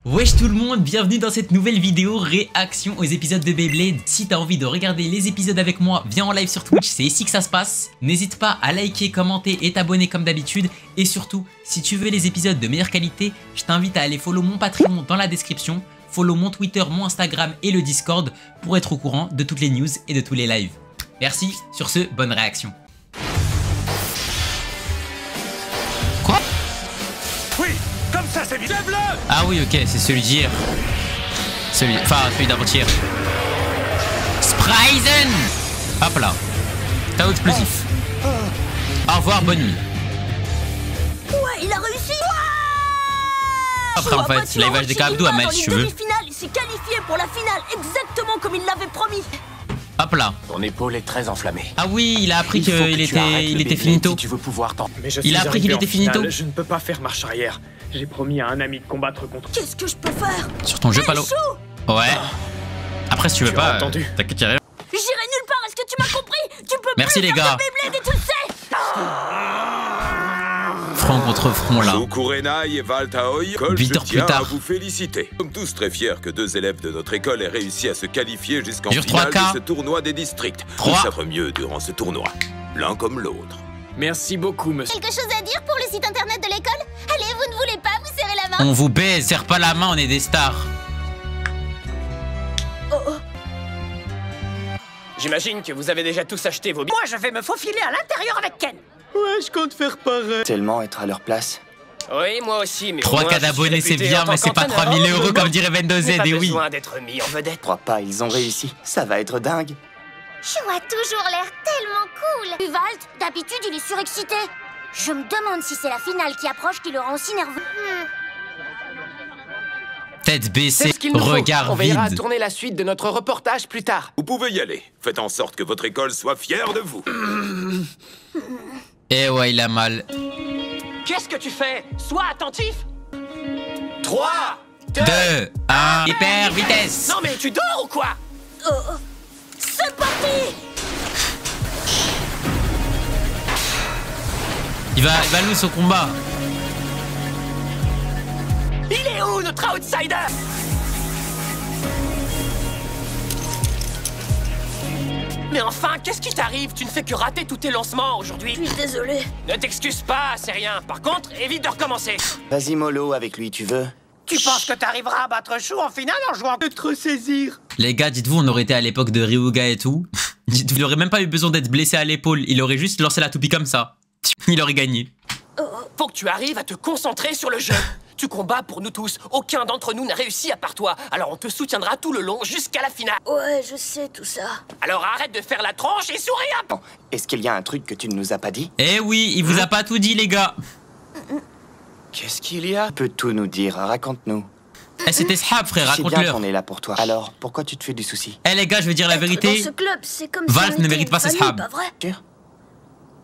Wesh tout le monde, bienvenue dans cette nouvelle vidéo réaction aux épisodes de Beyblade. Si t'as envie de regarder les épisodes avec moi, viens en live sur Twitch, c'est ici que ça se passe. N'hésite pas à liker, commenter et t'abonner comme d'habitude. Et surtout, si tu veux les épisodes de meilleure qualité, je t'invite à aller follow mon Patreon dans la description, follow mon Twitter, mon Instagram et le Discord pour être au courant de toutes les news et de tous les lives. Merci, sur ce, bonne réaction. Quoi? Oui, comme ça c'est bien. Bleu. Ah oui, ok, c'est celui d'hier. Celui d'avant-hier. Spryzen. Hop là. Chaos explosif. Au revoir, bonne nuit. Ouais, il a réussi. Après en fait, l'élevage des Kabdou à mettre si tu veux. Il s'est qualifié pour la finale exactement comme il l'avait promis. Hop là. Ton épaule est très enflammée. Ah oui, il a appris qu'il était finito. Si tu veux pouvoir t'en... Mais je Il a appris qu'il était finito. Je ne peux pas faire marche arrière. J'ai promis à un ami de combattre contre... Qu'est-ce que je peux faire? Sur ton jeu, Palo. Ouais. Après, si tu veux Tu pas, as entendu. t'inquiète, y'a rien. J'irai nulle part, est-ce que tu m'as compris? Tu peux Merci, plus les faire gars. de Beyblade et tu le sais. Front contre front là. Kurenai et Valtaoi, 8 heures plus tard. à vous féliciter. Nous sommes tous très fiers que deux élèves de notre école aient réussi à se qualifier jusqu'en Jure finale 3K. de ce tournoi des districts. 3. Pour s'être mieux durant ce tournoi, l'un comme l'autre. Merci beaucoup, monsieur. Quelque chose à dire pour le site internet de l'école? Allez, vous ne voulez pas vous serrer la main? On vous baise, serre pas la main, on est des stars. J'imagine que vous avez déjà tous acheté vos billets. Moi, je vais me faufiler à l'intérieur avec Ken. Ouais, je compte faire pareil. Tellement être à leur place. Oui, moi aussi, mais... 3K d'abonnés, c'est bien, mais c'est pas 3000 € comme dirait Vendo Z, Pas et oui. besoin d'être mis en vedette. Crois pas, ils ont réussi. Ça va être dingue. Chou a toujours l'air tellement cool. Uvalt, d'habitude, il est surexcité. Je me demande si c'est la finale qui approche qui le rend aussi nerveux. Tête C'est baissée, ce qu'il nous faut. regard On veillera à vide. tourner la suite de notre reportage plus tard. Vous pouvez y aller. Faites en sorte que votre école soit fière de vous. Eh ouais, il a mal. Qu'est-ce que tu fais? Sois attentif. 3, 2... 2, 1, hyper vitesse. Non mais tu dors ou quoi? C'est parti. Il va lose au combat. Il est où notre outsider? Mais enfin, qu'est-ce qui t'arrive? Tu ne fais que rater tous tes lancements aujourd'hui. Je suis désolé. Ne t'excuse pas, c'est rien. Par contre, évite de recommencer. Vas-y, mollo, avec lui, tu veux? Tu penses que t'arriveras à battre Chou en finale en jouant De te ressaisir. Les gars, dites-vous, on aurait été à l'époque de Ryuga et tout. Il aurait même pas eu besoin d'être blessé à l'épaule. Il aurait juste lancé la toupie comme ça. Il aurait gagné. Faut que tu arrives à te concentrer sur le jeu. Tu combats pour nous tous. Aucun d'entre nous n'a réussi à part toi. Alors on te soutiendra tout le long jusqu'à la finale. Ouais, je sais tout ça. Alors arrête de faire la tronche et souris un peu. Bon, est-ce qu'il y a un truc que tu ne nous as pas dit? Eh oui, il vous a pas tout dit, les gars. Qu'est-ce qu'il y a? Tu peux tout nous dire, raconte-nous. Eh, c'était Shab, frère, Je sais bien raconte-leur. qu'on est là pour toi. Alors, pourquoi tu te fais du souci? Eh les gars, je vais dire la Être vérité. dans ce club, c'est comme Valt si on ne était mérite pas une sa famille, Shab. pas vrai? Sûr?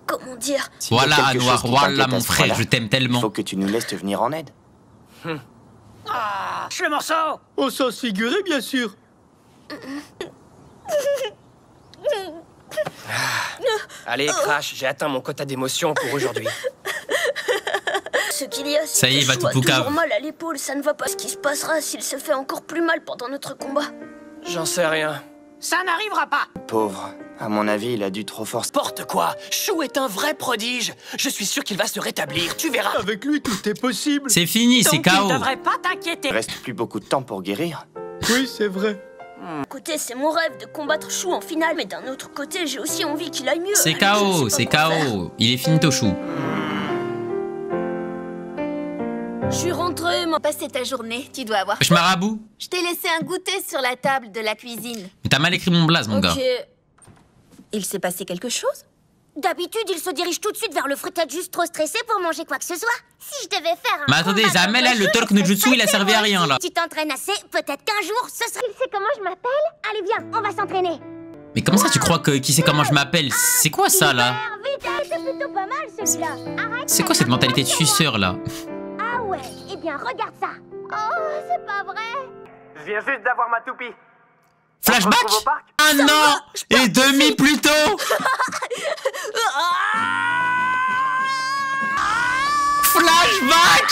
Comment dire? S'il y a Voilà, quelque Anwar, chose qui voilà t'inquiète à mon ce frère, point-là, je t'aime tellement. Faut que tu nous laisses te venir en aide. Lâche le morceau. Au sens figuré, bien sûr. Allez, Crash, j'ai atteint mon quota d'émotions pour aujourd'hui. Ce qu'il y a, c'est Ça y est, que va Chou tout a poucave. toujours mal à l'épaule, ça ne va pas. Ce qui se passera s'il se fait encore plus mal pendant notre combat. J'en sais rien. Ça n'arrivera pas. Pauvre. À mon avis, il a dû trop forcer. N'importe quoi. Chou est un vrai prodige. Je suis sûr qu'il va se rétablir, tu verras. Avec lui, tout est possible. C'est fini, c'est KO. pas t'inquiéter. Il reste plus beaucoup de temps pour guérir. Oui, c'est vrai. D'un côté, c'est mon rêve de combattre Chou en finale, mais d'un autre côté, j'ai aussi envie qu'il aille mieux. C'est Alors, je KO, ne sais c'est pas quoi faire. KO. Il est finito chou. Je suis rentrée, ma... Passer ta journée, tu dois avoir... Je marabout. Je t'ai laissé un goûter sur la table de la cuisine. Mais t'as mal écrit mon blaze, mon gars. Ok. Il s'est passé quelque chose? D'habitude, il se dirige tout de suite vers le fruit, peut-être juste trop stressé pour manger quoi que ce soit. Si je devais faire un Mais attendez, combat Zamel, là, contre le Chou, Talk ce serait Nojutsu, il a pas servi à très rien, drôle. là. Si tu t'entraînes assez, peut-être qu'un jour, ce serait... Il sait comment je m'appelle? Allez, viens, on va s'entraîner. Mais comment ça, tu crois que qui sait comment je m'appelle? C'est quoi ça, là? Vite, c'est plutôt pas mal, celui-là. Arrête. C'est quoi cette mentalité de suceur, là? Ah ouais, eh bien, regarde ça. Oh, c'est pas vrai. Je viens juste d'avoir ma toupie. Flashback? On se retrouve au parc? Un an et demi plus tôt. Flashback.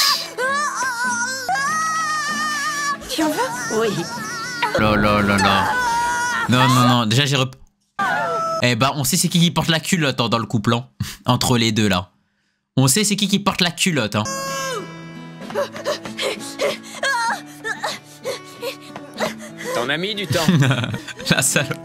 Tu en veux? Oui. Là. Non, non, non. Déjà, j'ai Eh bah, on sait c'est qui porte la culotte hein, dans le couple, hein. Entre les deux, là. On sait c'est qui porte la culotte, hein. T'en as mis du temps. La salope.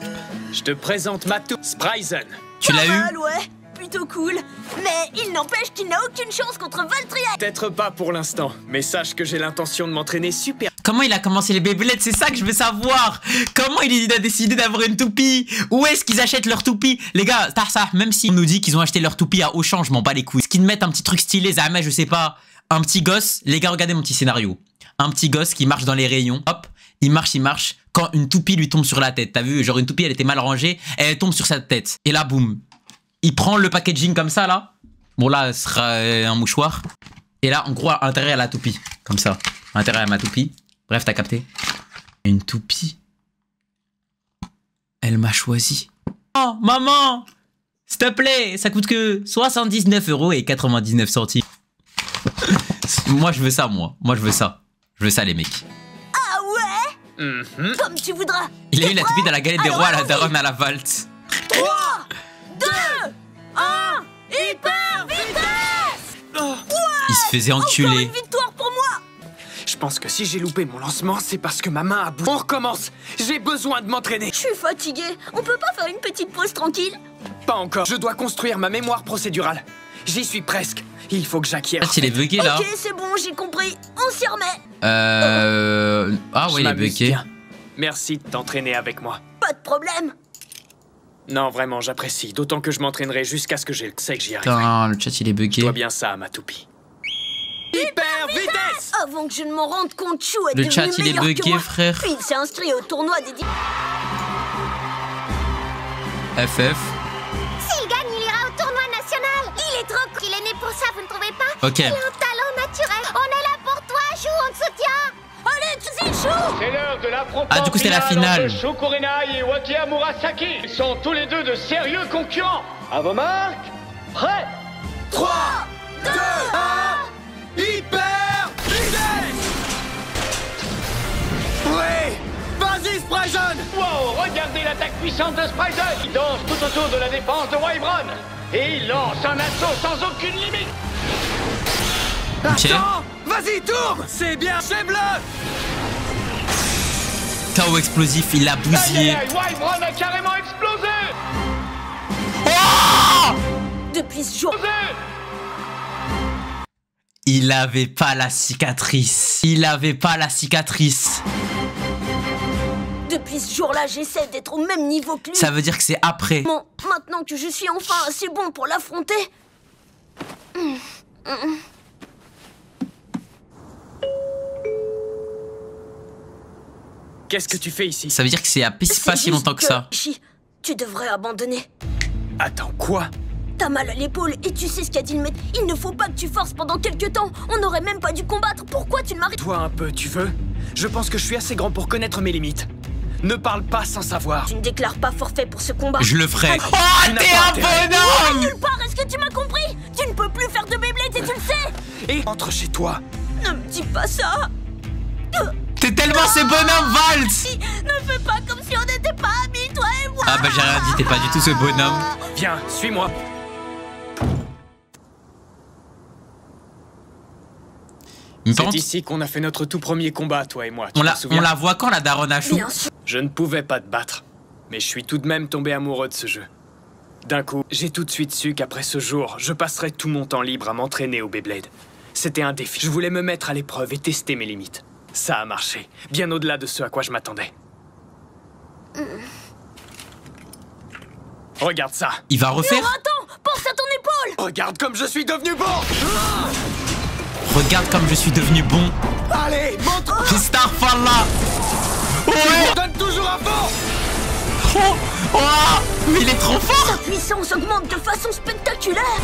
Je te présente Matou Spryzen. Tu l'as eu? Ouais, plutôt cool. Mais il n'empêche qu'il n'a aucune chance contre Valtria. Peut-être pas pour l'instant, mais sache que j'ai l'intention de m'entraîner super. Comment il a commencé les Beyblades? C'est ça que je veux savoir. Comment il a décidé d'avoir une toupie? Où est-ce qu'ils achètent leur toupie? Les gars, ça, même s'ils nous disent qu'ils ont acheté leur toupie à Auchan, je m'en bats les couilles. Est-ce qu'ils mettent un petit truc stylé, Zama, je sais pas. Un petit gosse. Les gars, regardez mon petit scénario. Un petit gosse qui marche dans les rayons. Hop, il marche. Quand une toupie lui tombe sur la tête. T'as vu? Genre une toupie, elle était mal rangée. Et elle tombe sur sa tête. Et là, boum. Il prend le packaging comme ça, là. Bon, là, ce sera un mouchoir. Et là, en gros, à l'intérieur, à la toupie. Comme ça. À l'intérieur, à ma toupie. Bref, t'as capté. Une toupie. Elle m'a choisi. Oh, maman! S'il te plaît, ça coûte que 79,99 €. Moi, je veux ça, moi. Moi, je veux ça. Je veux ça, les mecs. Ah ouais? Comme tu voudras. Il a eu la toupie dans la galette des rois à la daronne à la Valte. 3, 2, 1, hyper vitesse! Il se faisait enculer. Encore une victoire pour moi! Je pense que si j'ai loupé mon lancement, c'est parce que ma main a bougé. On recommence. J'ai besoin de m'entraîner. Je suis fatiguée. On peut pas faire une petite pause tranquille? Pas encore. Je dois construire ma mémoire procédurale. J'y suis presque. Il faut que j'acquière. Ah, il est bugué là. Ok, c'est bon, j'ai compris. On s'y remet. Ah ouais, il est bugué. Merci de t'entraîner avec moi. Pas de problème. Non, vraiment, j'apprécie. D'autant que je m'entraînerai jusqu'à ce que j'ai le sait que j'y arrive. Putain, le chat il est bugué. Je dois bien ça à ma toupie. Hyper vitesse! Avant que je ne m'en rende compte, Chou est Le devenu chat il est meilleur que bugué, moi. frère. Puis il s'est inscrit au tournoi des... FF. S'il gagne, il ira au tournoi national. Il est trop cool. Il est né pour ça, vous ne trouvez pas? Ok. Il a un talent naturel. On est là pour toi, Chou, on te soutient. Allez, tu dis Chou! C'est l'heure de l'affrontement Ah, du coup, c'est la finale. entre Sho Kurenai et Wakia Murasaki. Ils sont tous les deux de sérieux concurrents. À vos marques, prêts? 3, 2, 1, hyper vitesse! Oui! Vas-y, Spryzen! Wow, regardez l'attaque puissante de Spryzen. Il danse tout autour de la défense de Wyvern. Et il lance un assaut sans aucune limite. Ok. Attends! Vas-y, tourne! C'est bien, c'est bleu! Chaos explosif, il l'a bousillé. Wyvern a carrément explosé. Depuis ce jour... Il avait pas la cicatrice. Il avait pas la cicatrice. Depuis ce jour-là, j'essaie d'être au même niveau que lui. Ça veut dire que c'est après. Bon, maintenant que je suis enfin assez bon pour l'affronter... Qu'est-ce que tu fais ici? Ça veut dire que c'est pas si longtemps que ça. Chi, tu devrais abandonner. Attends, quoi? T'as mal à l'épaule et tu sais ce qu'a dit le maître. Il ne faut pas que tu forces pendant quelques temps. On n'aurait même pas dû combattre. Pourquoi tu ne m'arrêtes? Toi un peu, tu veux? Je pense que je suis assez grand pour connaître mes limites. Ne parle pas sans savoir. Tu ne déclares pas forfait pour ce combat. Je le ferai. Tu Oh, n'as t'es pas un intérêt. bonhomme! Nulle part, est-ce que tu m'as compris? Tu ne peux plus faire de Beyblade et tu le sais. Et entre chez toi. Ne me dis pas ça. T'es tellement ce bonhomme, Valte! Ne fais pas comme si on n'était pas amis, toi et moi. Ah bah j'ai rien dit, t'es pas du tout ce bonhomme. Viens, suis-moi. Mais par C'est contre, ici qu'on a fait notre tout premier combat, toi et moi. Tu te souviens? on la voit quand la daronne à Chou? Bien sûr. Je ne pouvais pas te battre, mais je suis tout de même tombé amoureux de ce jeu. D'un coup, j'ai tout de suite su qu'après ce jour, je passerais tout mon temps libre à m'entraîner au Beyblade. C'était un défi. Je voulais me mettre à l'épreuve et tester mes limites. Ça a marché, bien au-delà de ce à quoi je m'attendais. Regarde ça. Il va refaire? Non, attends, pense à ton épaule. Regarde comme je suis devenu bon. Regarde comme je suis devenu bon. Allez, montre. Starfall. Ouais. Donne toujours à fond. Oh, oh, mais il est trop fort. Sa puissance augmente de façon spectaculaire.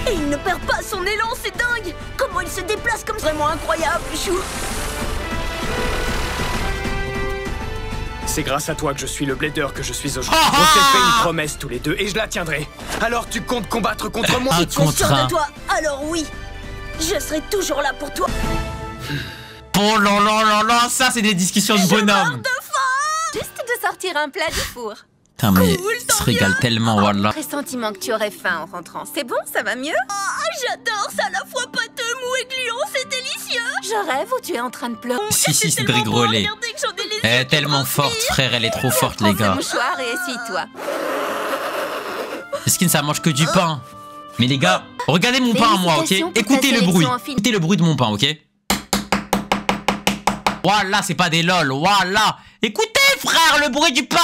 Et il ne perd pas son élan, c'est dingue. Comment il se déplace comme vraiment incroyable, Chou. C'est grâce à toi que je suis le blader que je suis aujourd'hui. On s'est fait une promesse tous les deux et je la tiendrai. Alors tu comptes combattre contre moi? Un Si tu es sûr contre un. de toi, alors oui. Je serai toujours là pour toi. Oh là là là là, ça c'est des discussions de bonhomme. Juste de sortir un plat du four. Putain, mais il se régale tellement, voilà. Pressentiment que tu aurais faim en rentrant. C'est bon, ça va mieux? Oh, j'adore, c'est à la fois pâteux, mou et gluant, c'est délicieux. Je rêve ou tu es en train de pleurer? Si, c'est rigolé. Elle est tellement forte, frère, elle est trop forte, les gars. Prends ce mouchoir et essuie-toi. Skin, ça mange que du pain. Mais les gars, regardez mon pain à moi, ok? Écoutez le bruit. Écoutez le bruit de mon pain, ok? Voilà, c'est pas des lol, voilà. Écoutez, frère, le bruit du pain.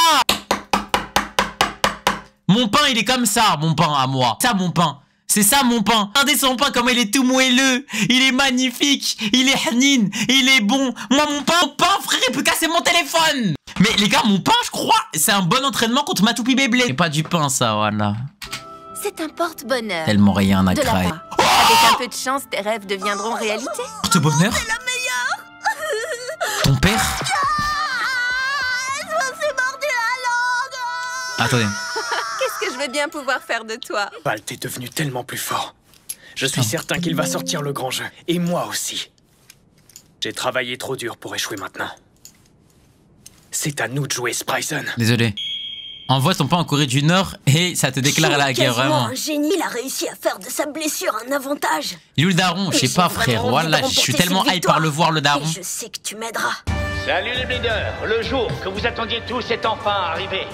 Mon pain, il est comme ça, mon pain à moi. Ça, mon pain. C'est ça, mon pain. Regardez son pain, comme il est tout moelleux. Il est magnifique. Il est hanin. Il est bon. Moi, mon pain, frère, il peut casser mon téléphone. Mais les gars, mon pain, je crois, c'est un bon entraînement contre ma toupie Beyblade. C'est pas du pain, ça, voilà. C'est un porte-bonheur. Tellement rien à craindre. Avec un peu de chance, tes rêves deviendront réalité. Porte-bonheur? C'est la meilleure. Ton père? Je me suis mordu la langue. Attendez. Qu'est-ce que je vais bien pouvoir faire de toi? Balt est devenu tellement plus fort. Je suis certain qu'il va sortir le grand jeu. Et moi aussi. J'ai travaillé trop dur pour échouer maintenant. C'est à nous de jouer, Spryzen. Désolé. Envoie ton pain en Corée du Nord et ça te déclare la guerre, vraiment. Un génie, il a réussi à faire de sa blessure un avantage. Il est où le daron? Je sais pas, frère. Voilà, je suis tellement hype par le voir, le daron. Et je sais que tu m'aideras. Salut les bleeders, le jour que vous attendiez tous est enfin arrivé.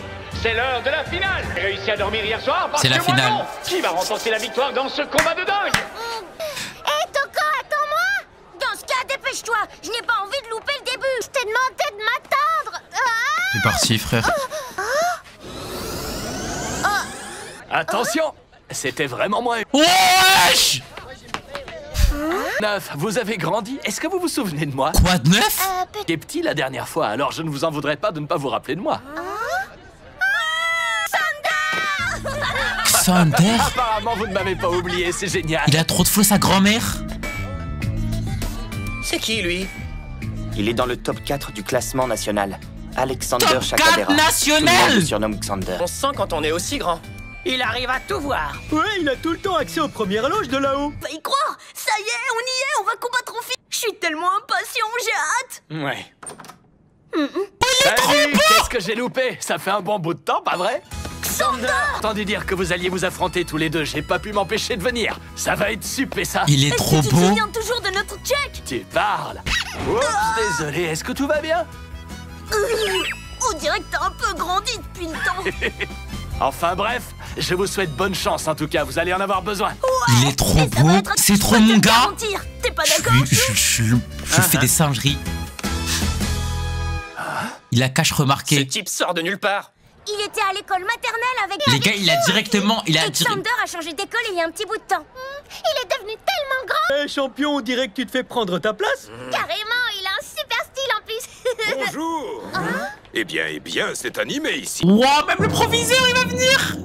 C'est l'heure de la finale. J'ai réussi à dormir hier soir parce que moi finale. non. Qui va remporter la victoire dans ce combat de dingue? Hé, Toko, attends-moi. Dans ce cas, dépêche-toi. Je n'ai pas envie de louper le début. Je t'ai demandé de m'attendre. C'est parti, frère. Attention, c'était vraiment moi. Wesh! Neuf, vous avez grandi. Est-ce que vous vous souvenez de moi? Quoi de neuf? J'étais petit la dernière fois, alors je ne vous en voudrais pas de ne pas vous rappeler de moi. Sander? Apparemment, vous ne m'avez pas oublié, c'est génial. Il a trop de flow, sa grand-mère. C'est qui, lui? Il est dans le top 4 du classement national. Alexander Top Chakadera. 4 national! Tout le monde le surnomme Xander. On se sent quand on est aussi grand. Il arrive à tout voir. Ouais, il a tout le temps accès aux premières loges de là-haut. Va y croire. Ça y est, on y est, on va combattre en film. Je suis tellement impatient, j'ai hâte. Ouais. Salut, qu'est-ce que j'ai loupé? Ça fait un bon bout de temps, pas vrai? Xander! J'ai entendu dire que vous alliez vous affronter tous les deux. J'ai pas pu m'empêcher de venir. Ça va être super, ça. Il est trop Tu te beau. souviens toujours de notre check? Tu parles. Oups, désolé. Est-ce que tout va bien? On dirait que t'as un peu grandi depuis le temps. Enfin bref, je vous souhaite bonne chance en tout cas, vous allez en avoir besoin. Il est trop beau. C'est trop mon gars. T'es pas d'accord? Je fais des singeries. Il a cache remarqué. Ce type sort de nulle part. Il était à l'école maternelle avec... Les gars, il a directement... Xander a changé d'école il y a un petit bout de temps. Il est devenu tellement grand. Eh champion, on dirait que tu te fais prendre ta place. Carrément, il a un super style en plus. Bonjour. Eh bien, c'est animé ici. Wow, même le proviseur, il va venir.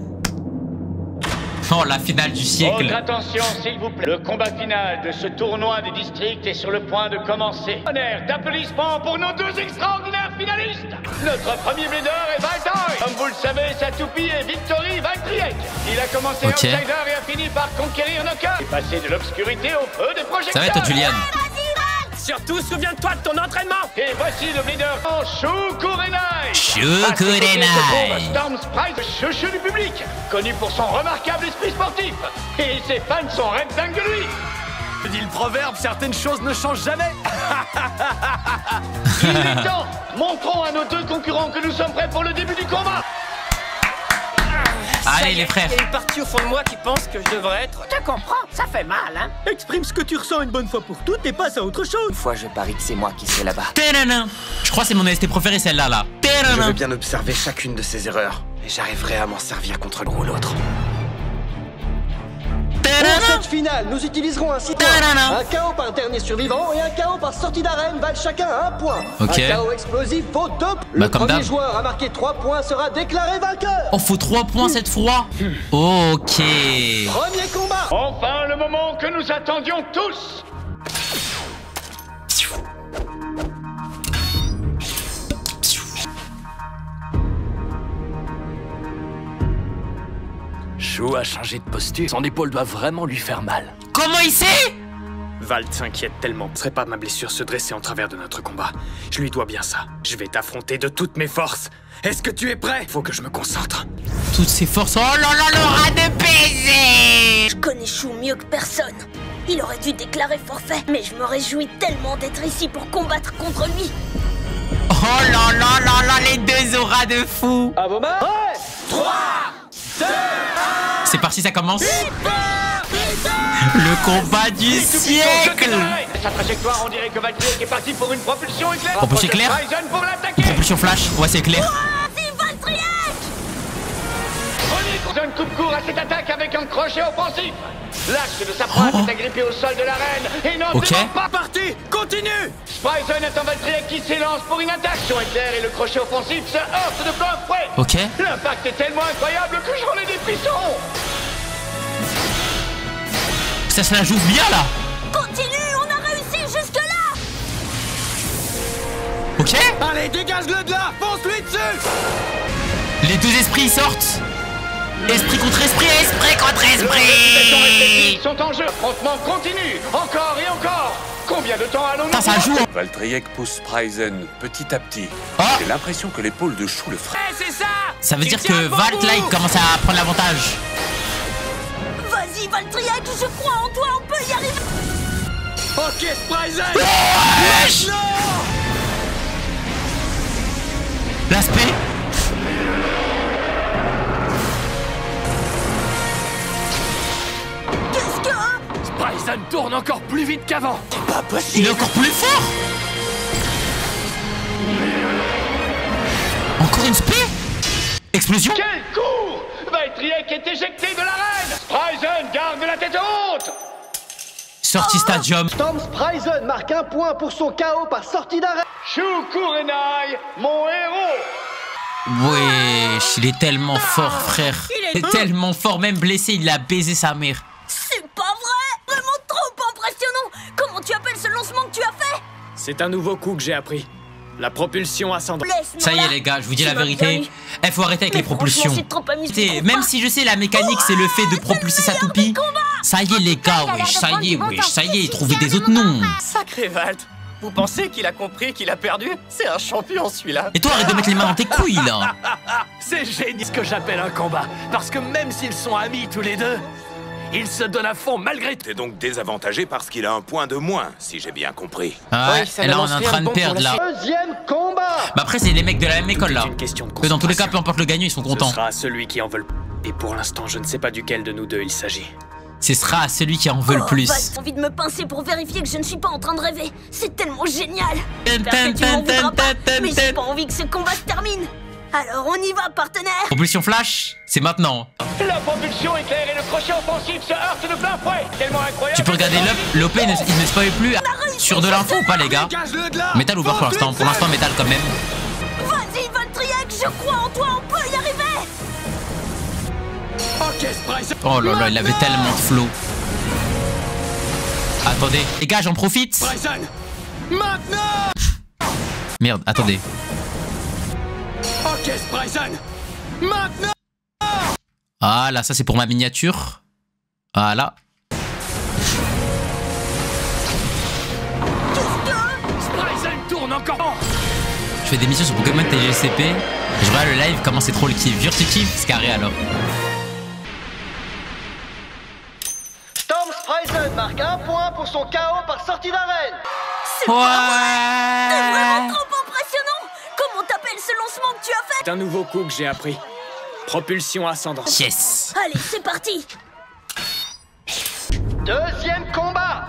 Oh, la finale du siècle. Votre attention, s'il vous plaît. Le combat final de ce tournoi des districts est sur le point de commencer. Honneur d'applaudissements pour nos deux extraordinaires finalistes. Notre premier bleeder est Valtoy. Comme vous le savez, sa toupie est Victory Valtriek. Il a commencé outsider et a fini par conquérir nos cœurs et passer de l'obscurité au feu des projecteurs. Ça va être Julian. Surtout, souviens-toi de ton entraînement. Et voici le bleeder en Shukurenai. Shukurenai. Storm Sprite, le chouchou du public, connu pour son remarquable esprit sportif. Et ses fans sont raides dingues de lui. Je dis le proverbe, certaines choses ne changent jamais. Il est temps. Montrons à nos deux concurrents que nous sommes prêts pour le début du combat. Allez les frères. Il y a une partie au fond de moi qui pense que je devrais être... Je comprends, ça fait mal, hein. Exprime ce que tu ressens une bonne fois pour toutes et passe à autre chose. Une fois, je parie que c'est moi qui serai là-bas. Je crois que c'est mon OST préféré, celle-là, là. Je veux bien observer chacune de ses erreurs. Et j'arriverai à m'en servir contre l'un ou l'autre. Pour cette finale, nous utiliserons un système. Un KO par dernier survivant et un KO par sortie d'arène valent chacun 1 point. Ok. Un KO explosif vaut 2. Le premier joueur à marquer 3 points sera déclaré vainqueur. Oh, faut 3 points cette fois. Ok. Premier combat. Enfin, le moment que nous attendions tous. Shu a changé de posture. Son épaule doit vraiment lui faire mal. Comment il sait? Valt s'inquiète tellement. Ce serait pas ma blessure se dresser en travers de notre combat. Je lui dois bien ça. Je vais t'affronter de toutes mes forces. Est-ce que tu es prêt? Faut que je me concentre. Toutes ses forces. Oh là là, le rat de baiser! Je connais Chou mieux que personne. Il aurait dû déclarer forfait, mais je me réjouis tellement d'être ici pour combattre contre lui. Oh là là là là, les deux auras de fou! À vos mains. 3, 2, 1. C'est parti, ça commence. Le combat du siècle! Sa trajectoire, on dirait que Valkyrie est parti pour une propulsion éclair. Propulsion éclair? Bryson pour l'attaquer. Propulsion flash? Ouais, c'est clair. Bryson coupe court à cette attaque avec un crochet offensif. L'axe de sa proie est agrippé au sol de l'arène et n'en démarre pas. Parti. Continue. Bryson attend Valkyrie qui s'élance pour une attaque sur éclair et le crochet offensif se heurte de plein fouet. Ok. L'impact est tellement incroyable que j'en ai des frissons. Ça se la joue bien là. Continue, on a réussi jusque-là. Ok. Allez, dégage-le de là. Fonce-lui dessus. Les deux esprits sortent. Esprit contre esprit, esprit contre Les esprit. sont en jeu. Affrontement continue. Encore et encore. Combien de temps allons-nous? Ça joue. Valtriek pousse Bryson petit à petit. Oh. J'ai l'impression que l'épaule de Chou le freine. C'est ça. Ça veut dire que Valt là il commence à prendre l'avantage. Vas-y, Valtriek, je crois en toi, on peut y arriver. Ok, Bryson. Wesh. L'aspect. Qu'est-ce que... Bryson tourne encore plus vite qu'avant. C'est pas possible. Il est encore plus fort. Encore une spé. Explosion. Quel coup! Valtriek est éjecté de l'arène. Bryson garde la tête haute. Sortie stadium. Storm Bryson marque un point pour son KO par sortie d'arrêt. Chou Kurenai, mon héros. Wesh, il est tellement fort, frère. Il est tellement fort, même blessé, il a baisé sa mère. C'est pas vrai. Vraiment trop impressionnant. Comment tu appelles ce lancement que tu as fait? C'est un nouveau coup que j'ai appris. La propulsion ascendante. Ça y est les gars, je vous dis la vérité. Faut arrêter avec les propulsions. Même si je sais la mécanique c'est le fait de propulser sa toupie. Ça y est les gars, wesh, ça y est, trouvez des autres noms. Sacré Valt. Vous pensez qu'il a compris qu'il a perdu? C'est un champion celui-là. Et toi arrête de mettre les mains dans tes couilles là. C'est génial ce que j'appelle un combat. Parce que même s'ils sont amis tous les deux, ils se donnent à fond malgré tout. T'es donc désavantagé parce qu'il a un point de moins, si j'ai bien compris. Ah ouais, et là on est en train de perdre là. Deuxième combat. Bah après c'est les mecs de la même école là. Eux dans tous les cas peu importe le gagnant ils sont contents. Ce sera celui qui en veut le... Et pour l'instant je ne sais pas duquel de nous deux il s'agit. Ce sera celui qui en veut le plus. J'ai envie de me pincer pour vérifier que je ne suis pas en train de rêver. C'est tellement génial. J'espère que tu m'en voudras pas, mais j'ai pas envie que ce combat se termine. Alors on y va, partenaire. Propulsion flash, c'est maintenant. La propulsion éclair et le crochet offensif se heurtent de plein fouet. Tellement incroyable. Tu peux regarder l'OP, il ne spoil plus. Sur de l'info ou pas les gars? Métal ou pas pour l'instant? Pour l'instant métal quand même. Vas-y Valtriek, je crois en toi, on peut y arriver. Oh là là, il avait tellement de flow. Attendez, les gars, j'en profite. Maintenant. Merde, attendez. Ok, Bryson. Maintenant. Ah là, ça c'est pour ma miniature. Voilà. Bryson tourne encore. Je fais des missions sur Pokémon TGCP. Je regarde le live, comment c'est trop le kiff. Jure tu kiffes, c'est carré alors. Storm Bryson marque un point pour son KO par sortie d'arène. C'est vraiment trop impressionnant. Comment t'appelles ce lancement que tu as fait? C'est un nouveau coup que j'ai appris. Propulsion ascendante. Yes. Allez, c'est parti. Deuxième combat.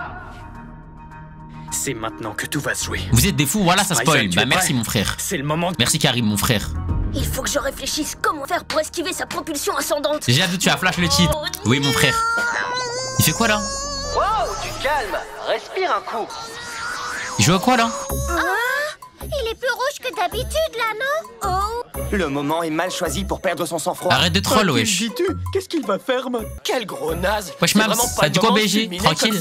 C'est maintenant que tout va se jouer. Vous êtes des fous, voilà ça spoil. Bryson, Bah merci mon frère. C'est le moment. Merci Karim mon frère. Il faut que je réfléchisse comment faire pour esquiver sa propulsion ascendante. J'ai hâte que tu as flash le cheat. Oui mon frère. Il fait quoi là? Wow, du calme. Respire un coup. Il joue à quoi là? Il est plus rouge que d'habitude là, non? Oh. Le moment est mal choisi pour perdre son sang-froid. Arrête de troll, wesh. Dis-tu, qu'est-ce qu'il va faire maintenant? Quel gros naze. Wesh Mams, ça dit quoi BG? Tranquille.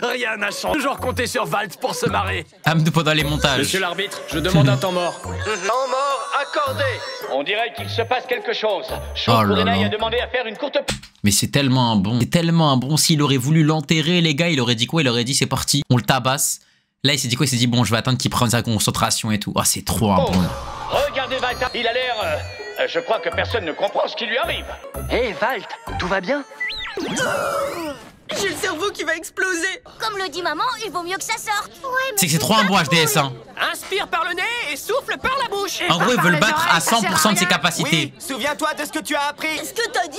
Rien n'a changé. Toujours compter sur Valt pour se marrer. Amdou pendant les montages. Monsieur l'arbitre, je demande un temps mort. Temps mort accordé. On dirait qu'il se passe quelque chose. Chou Oh là Kurenai là. a demandé à faire une courte... Mais c'est tellement un bon. C'est tellement un bon. S'il aurait voulu l'enterrer, les gars, il aurait dit quoi? Il aurait dit c'est parti, on le tabasse. Là, il s'est dit quoi? Il s'est dit bon, je vais attendre qu'il prenne sa concentration et tout. Ah, c'est trop un bon. Regardez Valt, il a l'air... je crois que personne ne comprend ce qui lui arrive. Hé, Valt, tout va bien? J'ai le cerveau qui va exploser. Comme le dit maman, il vaut mieux que ça sorte. Ouais, C'est que c'est trop un bon HDS, hein. Inspire par le nez et souffle par la bouche. En gros, il veut le battre à 100% de ses capacités. Oui, souviens-toi de ce que tu as appris. Qu'est-ce que t'as dit?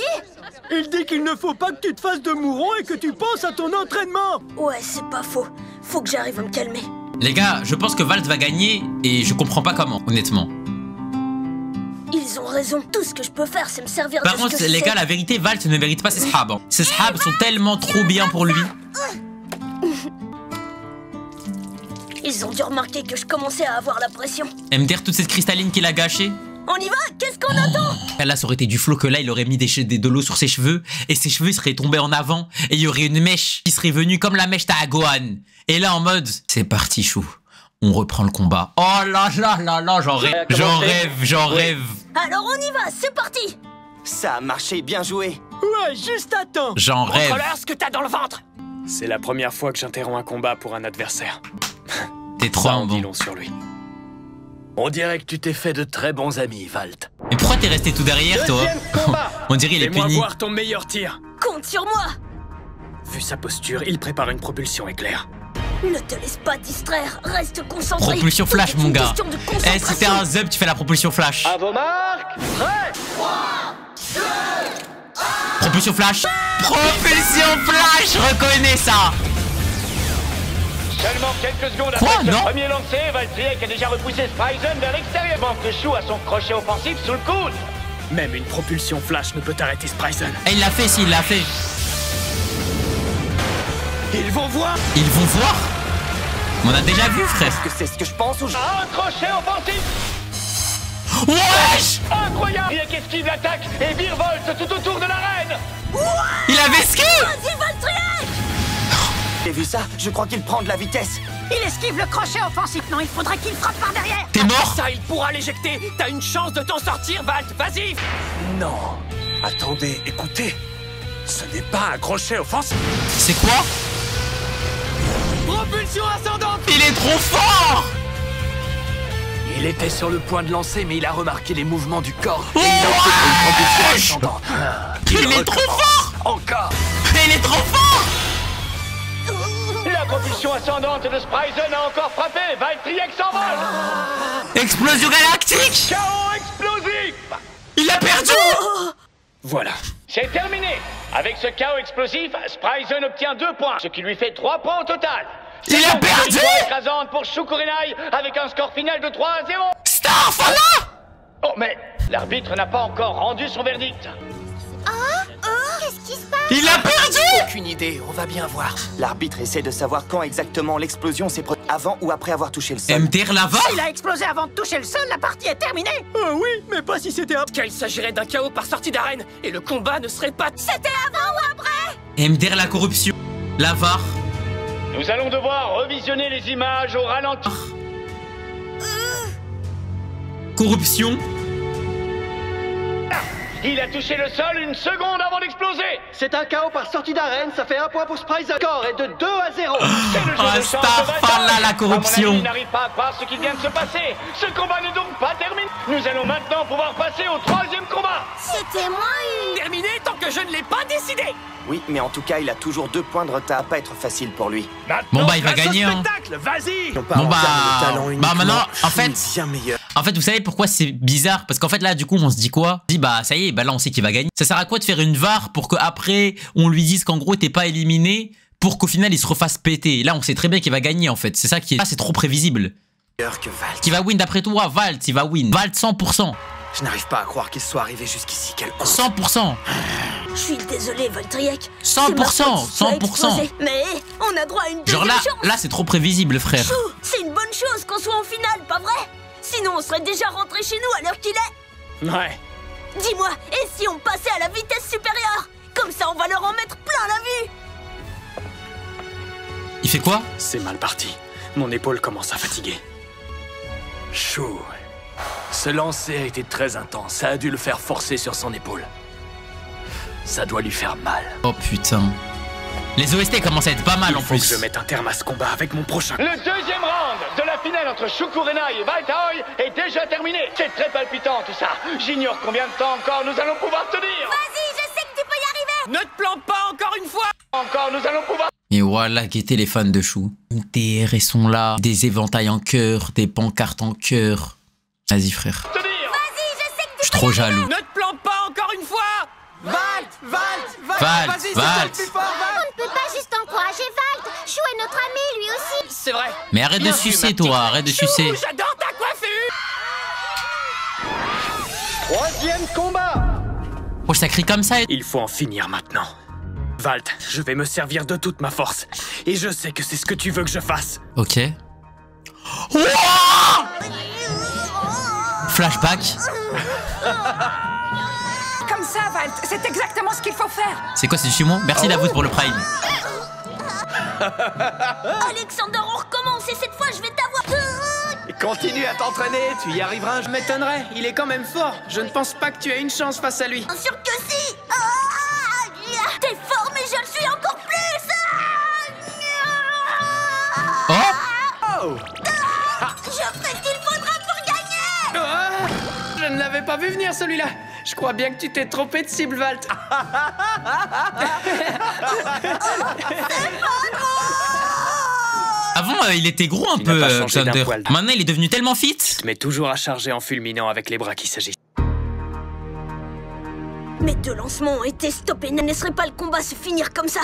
Il dit qu'il ne faut pas que tu te fasses de mouron et que tu penses à ton entraînement. Ouais, c'est pas faux. Faut que j'arrive à me calmer. Les gars, je pense que Valt va gagner et je comprends pas comment, honnêtement. Ils ont raison. Tout ce que je peux faire, c'est me servir Par de contre, ce que les je gars, sais. la vérité, Valt ne mérite pas ses sahabs. Hein. Ses sahabs sont tellement trop bien pour lui. Ils ont dû remarquer que je commençais à avoir la pression. MDR, toute cette cristalline qu'il a gâchée. On y va? Qu'est-ce qu'on attend? Là, ça aurait été du flow que là, il aurait mis de l'eau sur ses cheveux et ses cheveux seraient tombés en avant et il y aurait une mèche qui serait venue comme la mèche Gohan. Et là, en mode, c'est parti, chou. On reprend le combat. Oh là là là là, j'en rêve, j'en rêve. Alors on y va, c'est parti. Ça a marché, bien joué. Ouais, juste à temps. J'en rêve. Montre-leur ce que t'as dans le ventre. C'est la première fois que j'interromps un combat pour un adversaire. T'es trop un bon. Long sur lui. On dirait que tu t'es fait de très bons amis, Valt. Mais pourquoi t'es resté tout derrière, toi? On dirait il est Fais-moi puni. voir ton meilleur tir. Compte sur moi. Vu sa posture, il prépare une propulsion éclair. Ne te laisse pas distraire, reste concentré. Propulsion flash, mon gars. Question de Eh, concentration. si t'es un zub, tu fais la propulsion flash. À vos marques, prêts. Propulsion flash. Propulsion flash, reconnais ça. Seulement quelques secondes Quoi, après non le premier lancé, Valtriek a déjà repoussé Spryzen vers l'extérieur. Manque de chou à son crochet offensif sous le coude. Même une propulsion flash ne peut arrêter Spryzen. Et il l'a fait, s'il l'a fait. Ils vont voir. Ils vont voir. On a déjà vu, frère. Est-ce que c'est ce que je pense ou je... Un crochet offensif. Wesh. Incroyable. Valtriek esquive l'attaque et virevolte tout autour de l'arène. Il avait ski. Vas-y, Valtriek. T'as vu ça? Je crois qu'il prend de la vitesse. Il esquive le crochet offensif. Non, il faudrait qu'il frappe par derrière. T'es mort. Ça, il pourra l'éjecter. T'as une chance de t'en sortir, Valt. Vas-y. Non. Attendez, écoutez. Ce n'est pas un crochet offensif. C'est quoi? Propulsion ascendante. Il est trop fort. Il était sur le point de lancer, mais il a remarqué les mouvements du corps. Oh, Et il a fait une propulsion ascendante. Il est trop fort. Encore. Il est trop fort. La propulsion ascendante de Spryzen a encore frappé. Valtriek s'envole. Explosion galactique. Chaos explosif. Il a perdu. Voilà. C'est terminé. Avec ce chaos explosif, Spryzen obtient 2 points, ce qui lui fait 3 points au total. Il a Donc, perdu. victoire écrasante pour Shukurenai avec un score final de 3-0. Starfala. Oh, mais l'arbitre n'a pas encore rendu son verdict. Qu'est-ce qui se passe? Il a perdu. Aucune idée, on va bien voir. L'arbitre essaie de savoir quand exactement l'explosion s'est produite, avant ou après avoir touché le sol. MDR la va. S'il a explosé avant de toucher le sol, la partie est terminée. Oui, mais pas si c'était un... Qu'il s'agirait d'un chaos par sortie d'arène et le combat ne serait pas... C'était avant ou après? MDR la corruption. La VAR. Nous allons devoir revisionner les images au ralenti. Corruption. Il a touché le sol 1 seconde avant d'exploser. C'est un KO par sortie d'arène, ça fait 1 point pour Spryzen. Le score est de 2-0. C'est le jeu Ah, de chance de Starfala, Valtriek. la corruption. À mon avis, il n'arrive pas à croire ce qui vient de se passer. Ce combat n'est donc pas terminé. Nous allons maintenant pouvoir passer au 3e combat. C'était moi Terminé tant que je ne l'ai pas décidé. Oui, mais en tout cas, il a toujours 2 points de retard, pas être facile pour lui. Bon bah il va gagner hein. Vas-y. Bon bah maintenant en fait vous savez pourquoi c'est bizarre, parce qu'en fait là du coup on se dit quoi? On se dit bah ça y est, bah là on sait qu'il va gagner. Ça sert à quoi de faire une VAR pour qu'après on lui dise qu'en gros t'es pas éliminé, pour qu'au final il se refasse péter? Là on sait très bien qu'il va gagner en fait, c'est ça qui est... Ah, c'est trop prévisible. Que Valt. Qui va win d'après toi? Valt, il va win. Valt 100%. Je n'arrive pas à croire qu'il soit arrivé jusqu'ici, quel con. 100%. Je suis désolé, Valtriek. 100%, 100%. Mais on a droit à une Genre deuxième là, chance. là c'est trop prévisible frère. Chou, c'est une bonne chose qu'on soit en finale, pas vrai? Sinon on serait déjà rentré chez nous à l'heure qu'il est. Ouais. Dis-moi, et si on passait à la vitesse supérieure? Comme ça on va leur en mettre plein la vue. Il fait quoi? C'est mal parti. Mon épaule commence à fatiguer. Chou. Ce lancer a été très intense. Ça a dû le faire forcer sur son épaule. Ça doit lui faire mal. Oh putain. Les OST commencent à être pas mal en plus. Il faut que je mette un terme à ce combat avec mon prochain. Le deuxième round de la finale entre Shu Kurenai et Valtaoi est déjà terminé. C'est très palpitant tout ça. J'ignore combien de temps encore nous allons pouvoir tenir. Vas-y, je sais que tu peux y arriver. Ne te plante pas encore une fois. Encore nous allons pouvoir... Et voilà, guettez les fans de Chou. Des RS sont là, des éventails en cœur, des pancartes en cœur. Vas-y frère. tenir. Vas-y, je sais que tu Je suis trop jaloux. Ne te plante pas encore une fois. Valt, Valt, vas-y, Valt. c'est plus fort, Valt. On ne peut pas juste encourager Valt. Chou est notre ami, lui aussi. C'est vrai. Mais arrête de Bien vu, sucer ma toi, petite. arrête de Chou, sucer. J'adore ta coiffure. Troisième combat. Oh, ça crie comme ça. Il faut en finir maintenant. Valt, je vais me servir de toute ma force. Et je sais que c'est ce que tu veux que je fasse. Ok. Ouah Flashback. Comme ça, Valt, c'est exactement ce qu'il faut faire. C'est quoi, c'est du sumo? Merci Davout pour le prime. Alexander, on recommence et cette fois je vais t'avoir. Continue à t'entraîner, tu y arriveras. Je m'étonnerais, il est quand même fort. Je ne pense pas que tu aies une chance face à lui. Bien sûr que si. T'es fort, mais je le suis encore plus. Oh Je ferai ce qu'il faudra pour gagner. Ah, je ne l'avais pas vu venir celui-là. Je crois bien que tu t'es trompé de cible, Valt. Avant, il était gros un Tu peu, n'as pas changé d'un Thunder. poil. Maintenant, il est devenu tellement fit. Tu te mets toujours à charger en fulminant avec les bras qui s'agissent. Mes deux lancements ont été stoppés. Ne laisserai pas le combat se finir comme ça.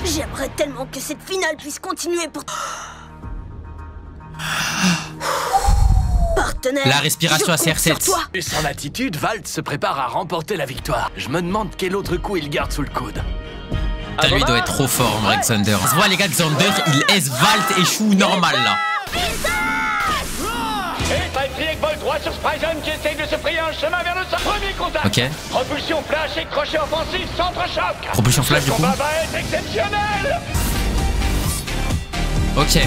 J'aimerais tellement que cette finale puisse continuer pour... Partenaire, La respiration à je compte sur CR7. toi. Et son attitude, Valt se prépare à remporter la victoire. Je me demande quel autre coup il garde sous le coude. Putain, lui, il doit être trop fort, en vrai, Xander. On se voit, les gars, Xander, il aise Valt et Chou normal, là. Et Valkyrie vole droit sur Spryzen qui essaye de se frayer un chemin vers le sol. Premier contact. Ok. Propulsion flash et crochet offensif centre-choc. Propulsion flash, Ce du coup. combat va être exceptionnel. Ok.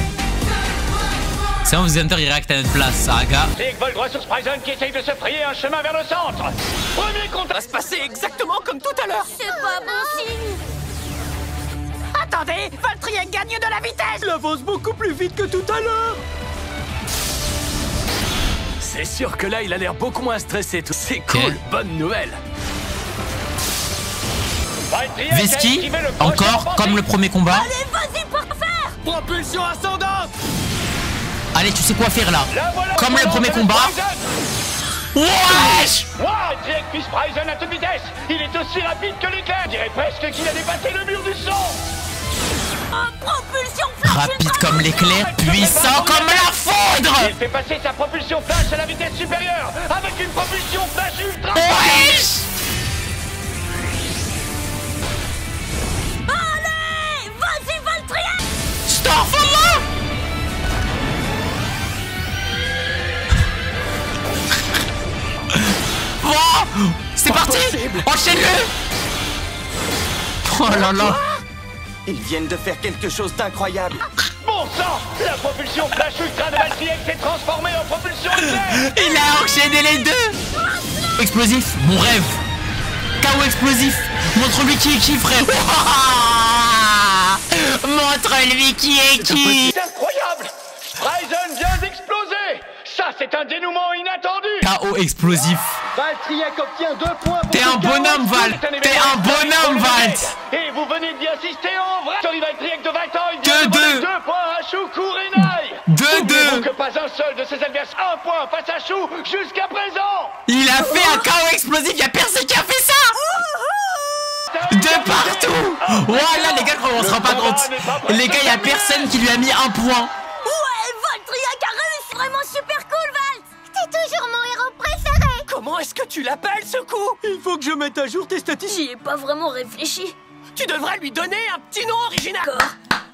C'est bon, Xander, il réacte à notre place, Aga. Valkyrie vole droit sur Spryzen qui essaye de se frayer un chemin vers le centre. Premier Ça va contact. se passer exactement comme tout à l'heure. C'est pas bon signe. Attendez, Valtryek gagne de la vitesse. Il avance beaucoup plus vite que tout à l'heure. C'est sûr que là, il a l'air beaucoup moins stressé. C'est cool, bonne nouvelle. Valkyrie a Veski, esquivé le crochet encore, offensif. comme le premier combat. Allez, vas-y pour faire. Propulsion ascendante. Allez, tu sais quoi faire, là. La voilà, Comme le premier combat. Wesh! Valkyrie puis Spryzen à toute vitesse. Il est aussi rapide que l'éclair. Je dirais presque qu'il a dépassé le mur du son. Propulsion flash. Rapide comme l'éclair, puissant comme la foudre. Il fait passer sa propulsion flash à la vitesse supérieure avec une propulsion flash ultra. Wesh! Allez, vas-y Valtryek. Starfall! Oh, c'est parti! Enchaîne-le! Oh là là! Ils viennent de faire quelque chose d'incroyable. Bon sang, la propulsion flash ultra de Valkyrie s'est transformée en propulsion éclair. Il a enchaîné les deux! Explosif, mon rêve! KO explosif! Montre-lui qui est qui, frère! Montre-lui qui est qui! C'est incroyable. Spryzen vient d'exploser. Ça, c'est un dénouement inattendu. KO explosif! Valtryek obtient 2 points pour T'es un ce bonhomme, KO. Val! T'es un bonhomme, Val! Et vous venez d'y assister en vrai. Sur Valkyrie de Valtaoi, 2-2. 2 points à Shu Kurenai. 2-2. Que pas un seul de ses adversaires, 1 point face à Shu jusqu'à présent. Il a fait un KO explosif, y'a personne qui a fait ça! De partout! Voilà, les gars, on se rend pas compte! Les gars, y'a personne qui lui a mis un point! Ouais, Valtryek a réussi. Vraiment super cool, Valt. T'es toujours mon héros préféré. Comment est-ce que tu l'appelles ce coup? Il faut que je mette à jour tes statistiques. J'y ai pas vraiment réfléchi. Tu devrais lui donner un petit nom original. D'accord.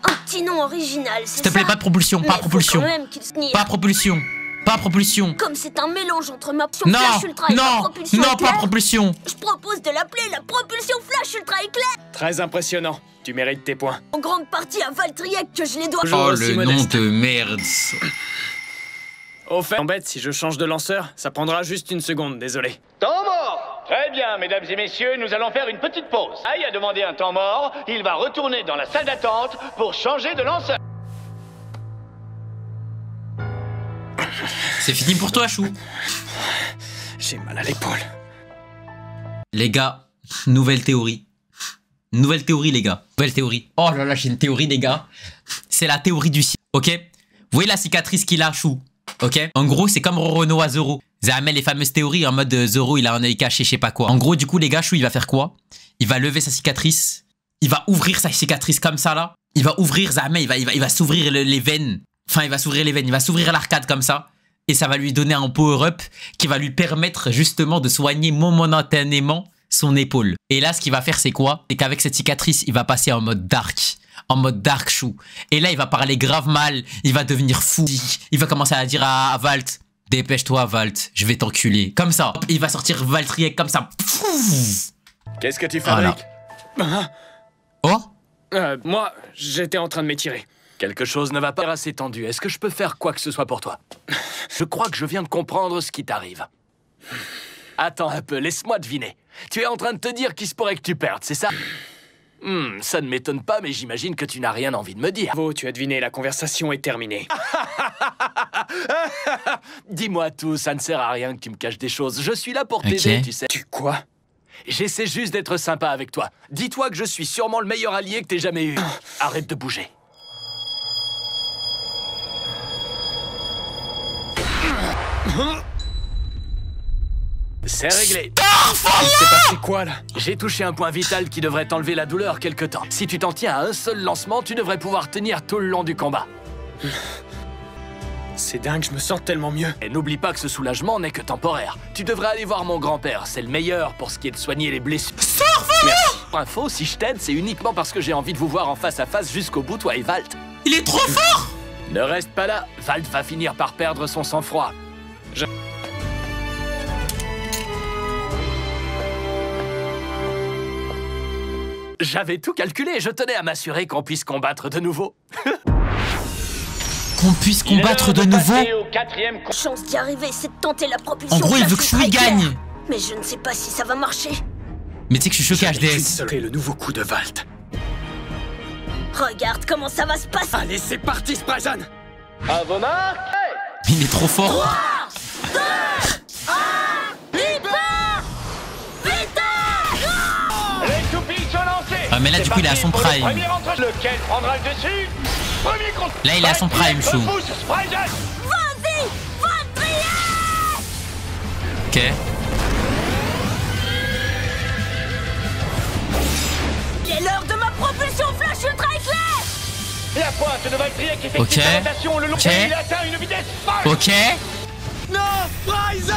Un petit nom original, c'est ça. S'il te plaît, pas de propulsion, pas Mais propulsion. faut quand même qu'il se nie. Pas propulsion. Pas propulsion. Comme c'est un mélange entre ma propulsion Non, flash ultra et ma non, propulsion non, éclair, pas propulsion. je propose de l'appeler la propulsion flash ultra éclair. Très impressionnant. Tu mérites tes points. En grande partie à Valtryek que je les dois. Toujours Oh, aussi le nom modeste. de merde. Au fait, embête, si je change de lanceur, ça prendra juste une seconde, désolé. Temps mort. Très bien, mesdames et messieurs, nous allons faire une petite pause. Aïe a demandé un temps mort, il va retourner dans la salle d'attente pour changer de lanceur. C'est fini pour toi, Chou. J'ai mal à l'épaule. Les gars, nouvelle théorie. Nouvelle théorie, les gars. Nouvelle théorie. Oh là là, j'ai une théorie, les gars. C'est la théorie du ciel, ok? Vous voyez la cicatrice qu'il a, Chou, ok? En gros, c'est comme Roronoa à Zoro. Vous avez les fameuses théories en mode Zoro, il a un œil caché, je sais pas quoi. En gros, du coup, les gars, Chou, il va faire quoi? Il va lever sa cicatrice. Il va ouvrir sa cicatrice comme ça, là. Il va ouvrir Zame, il va s'ouvrir les veines. Enfin, il va s'ouvrir les veines. Il va s'ouvrir l'arcade comme ça. Et ça va lui donner un power-up qui va lui permettre justement de soigner momentanément son épaule. Et là, ce qu'il va faire, c'est quoi? C'est qu'avec cette cicatrice, il va passer en mode dark. En mode dark Chou. Et là, il va parler grave mal. Il va devenir fou. Il va commencer à dire à Valt, dépêche-toi, Valt, je vais t'enculer. Comme ça. Il va sortir Valtriek comme ça. Qu'est-ce que tu fabriques? Oh? Moi, j'étais en train de m'étirer. Quelque chose ne va pas assez tendu. Est-ce que je peux faire quoi que ce soit pour toi? Je crois que je viens de comprendre ce qui t'arrive. Attends un peu, laisse-moi deviner. Tu es en train de te dire qu'il se pourrait que tu perdes, c'est ça? Ça ne m'étonne pas, mais j'imagine que tu n'as rien envie de me dire. Bravo, tu as deviné, la conversation est terminée. Dis-moi tout, ça ne sert à rien que tu me caches des choses. Je suis là pour t'aider, tu sais. Tu quoi? J'essaie juste d'être sympa avec toi. Dis-toi que je suis sûrement le meilleur allié que t'aies jamais eu. Arrête de bouger. C'est réglé. Il s'est passé quoi, là? J'ai touché un point vital qui devrait t'enlever la douleur quelque temps. Si tu t'en tiens à un seul lancement, tu devrais pouvoir tenir tout le long du combat. C'est dingue, je me sens tellement mieux. Et n'oublie pas que ce soulagement n'est que temporaire. Tu devrais aller voir mon grand-père, c'est le meilleur pour ce qui est de soigner les blessures. Merci. Info, si je t'aide, c'est uniquement parce que j'ai envie de vous voir en face à face jusqu'au bout, toi et Valt. Il est trop fort! Ne reste pas là, Valt va finir par perdre son sang-froid. J'avais tout calculé, je tenais à m'assurer qu'on puisse combattre de nouveau. Qu'on puisse combattre de nouveau? Chance d'y arriver, c'est de tenter la propulsion. En gros, il veut que Shui gagne. Mais je ne sais pas si ça va marcher. Mais tu sais que je suis choqué, HDS. C'est le nouveau coup de Valt. Regarde comment ça va se passer. Allez, c'est parti, Sprayzan. À vos marques. Il est trop fort. 3, 2, 1, Les toupies sont lancées. Ah mais là du coup il est à son prime. Lequel prendra le dessus? Premier contre. Là il est à son prime, Chou. vas-y, Valtriek. Ok. Il est l'heure de ma propulsion flash ultra éclair. La pointe de Valtriek effectue sa rotation le long et il atteint une vitesse folle. Ok. Non, Sprayzan!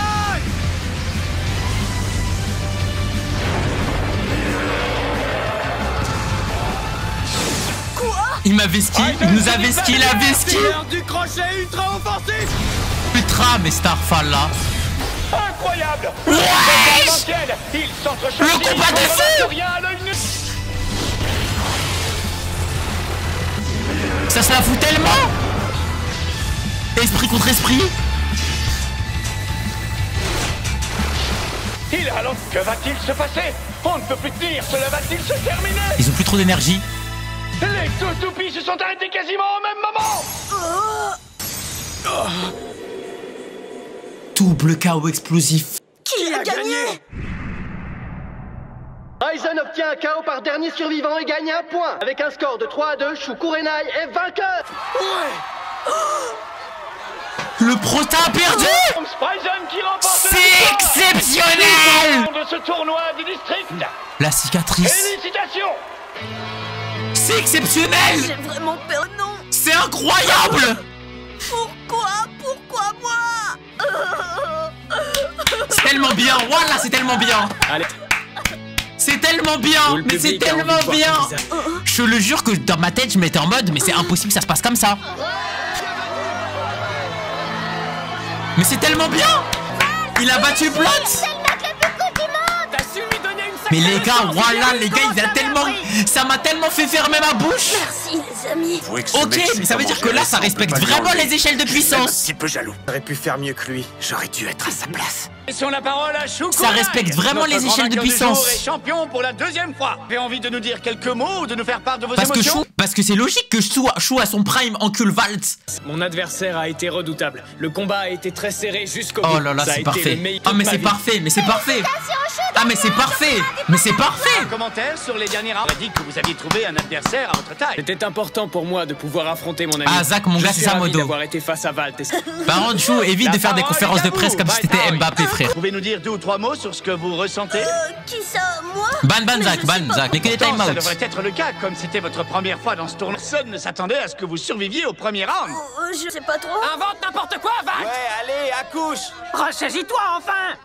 Il m'avait ski, il nous avait ski, il avait ski. C'est l'heure du crochet ultra offensif. Ultra, mais Starfall là. Incroyable. Ouais. Il s'entrechoque. Le combat de fou. Ça se la fout tellement. Esprit contre esprit. Il ralentit. Que va-t-il se passer? On ne peut plus tenir. Cela va-t-il se terminer? Ils ont plus trop d'énergie. Les deux toupies se sont arrêtés quasiment au même moment. Double KO explosif. Qui a gagné? Aizen obtient un KO par dernier survivant et gagne un point. Avec un score de 3-2, Shu Kurenai est vainqueur. Le prota a perdu. C'est exceptionnel de ce tournoi du district. La cicatrice. Félicitations. C'est exceptionnel. J'ai vraiment peur, non. C'est incroyable. Pourquoi moi? C'est tellement bien. Voilà, c'est tellement bien. Allez. C'est tellement bien. Mais c'est tellement bien. Je le jure que dans ma tête, je m'étais en mode, mais c'est impossible que ça se passe comme ça. Mais c'est tellement bien. Il a battu Plot. T'as su lui donner une Mais les gars, voilà, les gars, ça m'a tellement fait fermer ma bouche. Merci les amis. Ok, mais ça veut dire que là, ça respecte vraiment les échelles de puissance. Un petit peu jaloux. J'aurais pu faire mieux que lui. J'aurais dû être à sa place. Sur la parole à Chou. Ça respecte vraiment les échelles de puissance. Et champion pour la deuxième fois. Vous avez envie de nous dire quelques mots ou de nous faire part de vos émotions? Parce que c'est logique que Chou à son prime encule Valt. Mon adversaire a été redoutable. Le combat a été très serré jusqu'au bout. Oh là là, c'est parfait. Ah mais c'est parfait, mais c'est parfait. Ah mais c'est parfait. Mais c'est parfait. Un commentaire sur les derniers rounds. On a dit que vous aviez trouvé un adversaire à votre taille. C'était important pour moi de pouvoir affronter mon ami. Ah Zach, mon gars, c'est ça modo. D'avoir été face à Valt. Par contre, Chou, évite de faire des conférences de presse comme si t'étais Mbappé, frère. Pouvez-nous dire 2 ou 3 mots sur ce que vous ressentez? Qui ça, moi? Ban Zach, mais que des time Ça out. devrait être le cas, comme c'était votre première fois dans ce tournoi. Personne ne s'attendait à ce que vous surviviez au premier round. Je sais pas trop. Invente n'importe quoi, Vac! Ouais, allez, accouche. Ressaisis-toi enfin.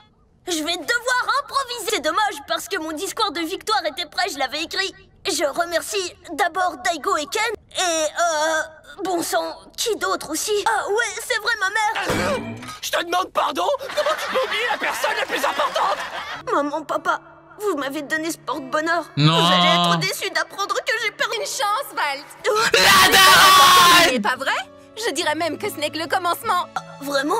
Je vais devoir improviser. C'est dommage parce que mon discours de victoire était prêt, je l'avais écrit. Je remercie d'abord Daigo et Ken et bon sang, qui d'autre aussi? Ah ouais, c'est vrai, ma mère. Je te demande pardon? Comment tu peux oublier la personne la plus importante? Maman, papa, vous m'avez donné ce porte-bonheur. Non. Vous allez être déçus d'apprendre que j'ai perdu. Une chance, Valt. La daronne! C'est pas vrai? Je dirais même que ce n'est que le commencement. Vraiment?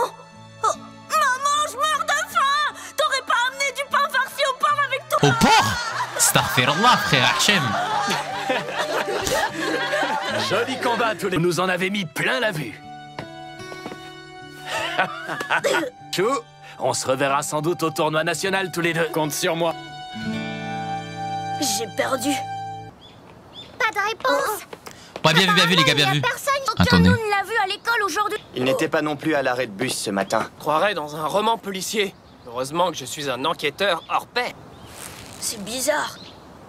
Oh, maman, je meurs de faim. T'aurais pas amené du pain farci au porc avec toi? Au porc? Astaghfirullah, frère Hachem. Joli combat, tous les... Vous nous en avez mis plein la vue. Chou, on se reverra sans doute au tournoi national tous les deux. Compte sur moi. J'ai perdu. Pas de réponse. Ouais, bien vu les gars, bien vu. Aucun nous ne l'a vu à l'école aujourd'hui. Il n'était pas non plus à l'arrêt de bus ce matin. Croirais dans un roman policier. Heureusement que je suis un enquêteur hors pair. C'est bizarre.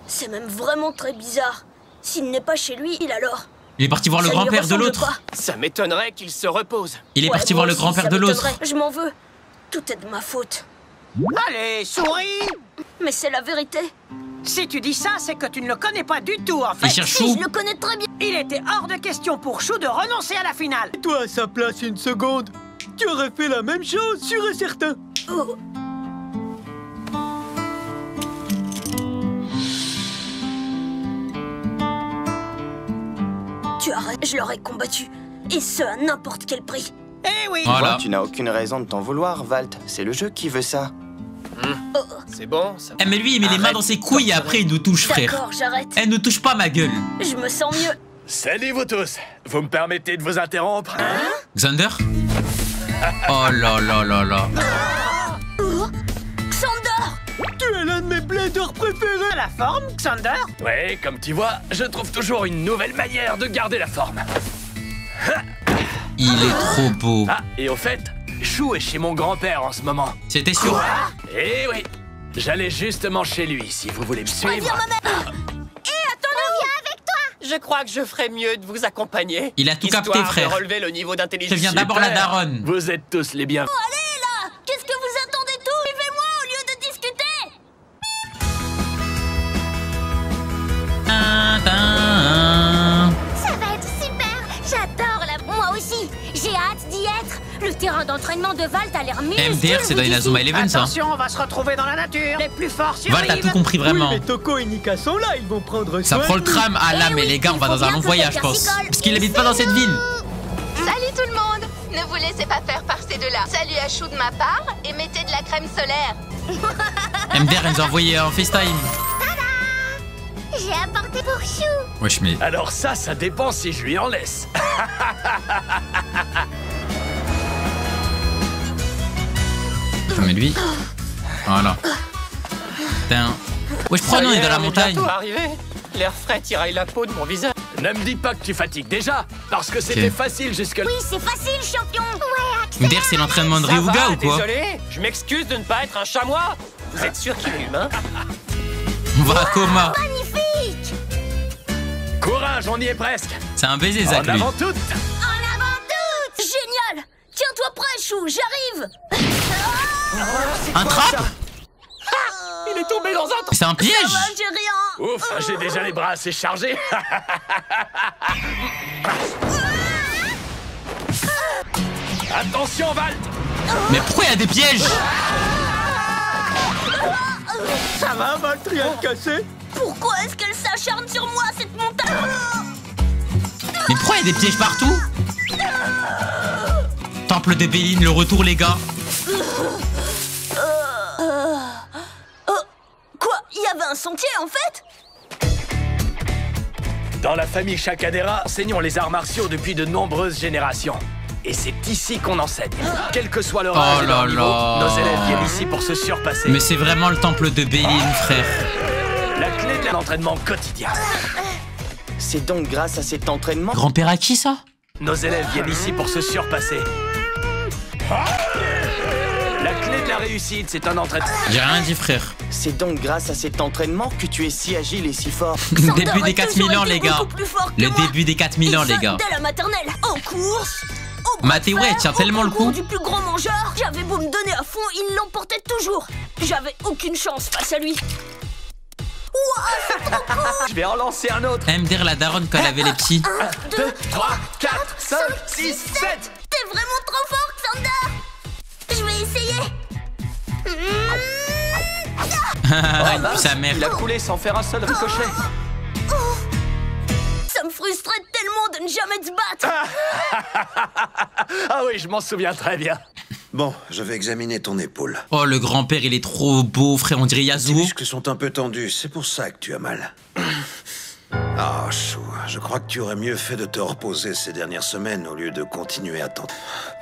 C'est même vraiment très bizarre. S'il n'est pas chez lui, alors... Il est parti voir le grand-père de l'autre. Ça m'étonnerait qu'il se repose. Il est parti voir le grand-père de l'autre. Je m'en veux. Tout est de ma faute. Allez, souris. Mais c'est la vérité. Si tu dis ça, c'est que tu ne le connais pas du tout, en fait. Il cherche Chou. Je le connais très bien. Il était hors de question pour Chou de renoncer à la finale. Toi, à sa place, une seconde, tu aurais fait la même chose, sûr et certain. Oh. Tu arrêtes, je l'aurais combattu. Et ce, à n'importe quel prix. Eh oui. Voilà. Tu n'as aucune raison de t'en vouloir, Valt. C'est le jeu qui veut ça. C'est bon, ça... Eh mais lui, il met les mains dans ses couilles et après il nous touche, frère. D'accord, j'arrête. Eh, ne touche pas ma gueule. Je me sens mieux. Salut vous tous. Vous me permettez de vous interrompre? Xander? Oh là là là là. Xander! Tu es l'un de mes bladers préférés. À la forme, Xander? Ouais, comme tu vois, je trouve toujours une nouvelle manière de garder la forme. Il est trop beau. Ah, et au fait, Chou est chez mon grand-père en ce moment. C'était sûr. Eh oui, j'allais justement chez lui, si vous voulez me suivre. Je crois que je ferais mieux de vous accompagner. Il a tout capté, frère. De relever le niveau d'intelligence. Je viens d'abord la daronne. Vous êtes tous les bienvenus. Oh, allez là! Qu'est-ce que vous attendez tous? Suivez-moi au lieu de discuter! Ça va être super. J'adore la... Moi aussi. J'ai hâte d'y être. Le terrain d'entraînement de Valt a l'air minuscule. MDR, c'est dans Inazuma Eleven, ça. Attention, on va se retrouver dans la nature. Les plus forts survivent. Valt a tout compris vraiment. Oui, mais Toko et Nika sont là, ils vont prendre Ça soin prend le de lui. tram. Ah là, Eh mais oui, les gars, on va il dans faut un bien long que voyage, je quelqu'un pense. s'y colle. Parce qu'il habite pas dans cette ville. Salut tout le monde. Ne vous laissez pas faire par ces deux-là. Salut à Chou de ma part et mettez de la crème solaire. MDR, elle nous a envoyé un FaceTime. J'ai apporté pour Chou. Wesh, mais... Alors ça dépend si je lui en laisse. Mais lui... Voilà. Putain. Wesh, prends nous, on est dans la montagne. Arrivé. L'air frais tiraille la peau de mon visage. Ne me dis pas que tu fatigues déjà, parce que c'était facile jusque là. Oui, c'est facile, champion. Ouais, MDR, c'est l'entraînement de Ryuga ou quoi? Désolé, je m'excuse de ne pas être un chamois. Vous êtes sûr qu'il est humain? On va à coma. magnifique. Courage, on y est presque. C'est un baiser, Zach, En lui. avant toutes. En avant toutes. Génial! Tiens-toi prêt, Chou, j'arrive! Un trap? Il est tombé dans un trou. C'est un piège? Ça va, j'ai rien! Ouf, j'ai déjà les bras assez chargés. Attention, Valt. Mais pourquoi il y a des pièges? Ça va, Valt, rien de cassé? Pourquoi est-ce qu'elle s'acharne sur moi, cette montagne? Mais pourquoi il y a des pièges partout? Temple de Béline, le retour, les gars. Quoi? Il y avait un sentier, en fait? Dans la famille Chakadera, enseignons les arts martiaux depuis de nombreuses générations. Et c'est ici qu'on enseigne. Quel que soit leur âge et leur niveau, nos élèves viennent ici pour se surpasser. Mais c'est vraiment le temple de Béline, frère. La clé de l'entraînement quotidien. C'est donc grâce à cet entraînement... Grand-père à qui, ça? Nos élèves viennent ici pour se surpasser. La clé de la réussite, c'est un entraînement. J'ai rien dit, frère. C'est donc grâce à cet entraînement que tu es si agile et si fort. Le début des 4000 ans, les gars. Le début des 4000 ans, les gars. Dès la maternelle, en course, Mathéo, elle tient tellement le coup. du plus grand mangeur, j'avais beau me donner à fond, il l'emportait toujours. J'avais aucune chance face à lui. Ouah, c'est trop cool. Je vais en lancer un autre. MDR la daronne quand elle avait les petits. 1, 2, 3, 4, 5, 6, 7. T'es vraiment trop fort, Xander. Je vais essayer. Sa mère. Il a coulé sans faire un seul ricochet. Ça me frustrait tellement de ne jamais te battre. Ah oui, je m'en souviens très bien. Bon, je vais examiner ton épaule. Oh, le grand-père, il est trop beau, frère, on dirait Yasuo. Tes muscles sont un peu tendus, c'est pour ça que tu as mal. Ah, chou, je crois que tu aurais mieux fait de te reposer ces dernières semaines au lieu de continuer à t'en...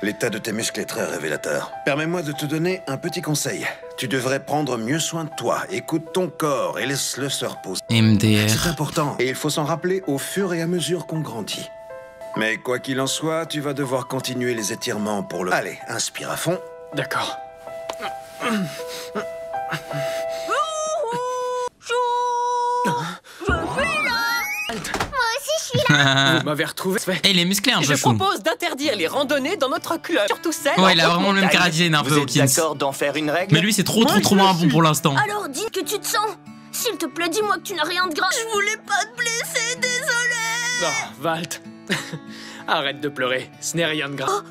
L'état de tes muscles est très révélateur. Permets-moi de te donner un petit conseil. Tu devrais prendre mieux soin de toi. Écoute ton corps et laisse-le se reposer. MDR. C'est important, et il faut s'en rappeler au fur et à mesure qu'on grandit. Mais quoi qu'il en soit, tu vas devoir continuer les étirements pour le... Allez, inspire à fond. D'accord. Moi aussi, je suis là. Vous m'avez retrouvé. Et il est musclé un peu, Je fou. propose d'interdire les randonnées dans notre club, surtout celles Ouais, il a en haute vraiment le même montagne. caractère un peu, Vous êtes Hawkins. d'accord d'en faire une règle? Mais lui, c'est trop moins bon pour l'instant. Alors dis que tu te sens. S'il te plaît, dis-moi que tu n'as rien de grave. Je voulais pas te blesser, désolé. Non, Valt. Arrête de pleurer, ce n'est rien de grave.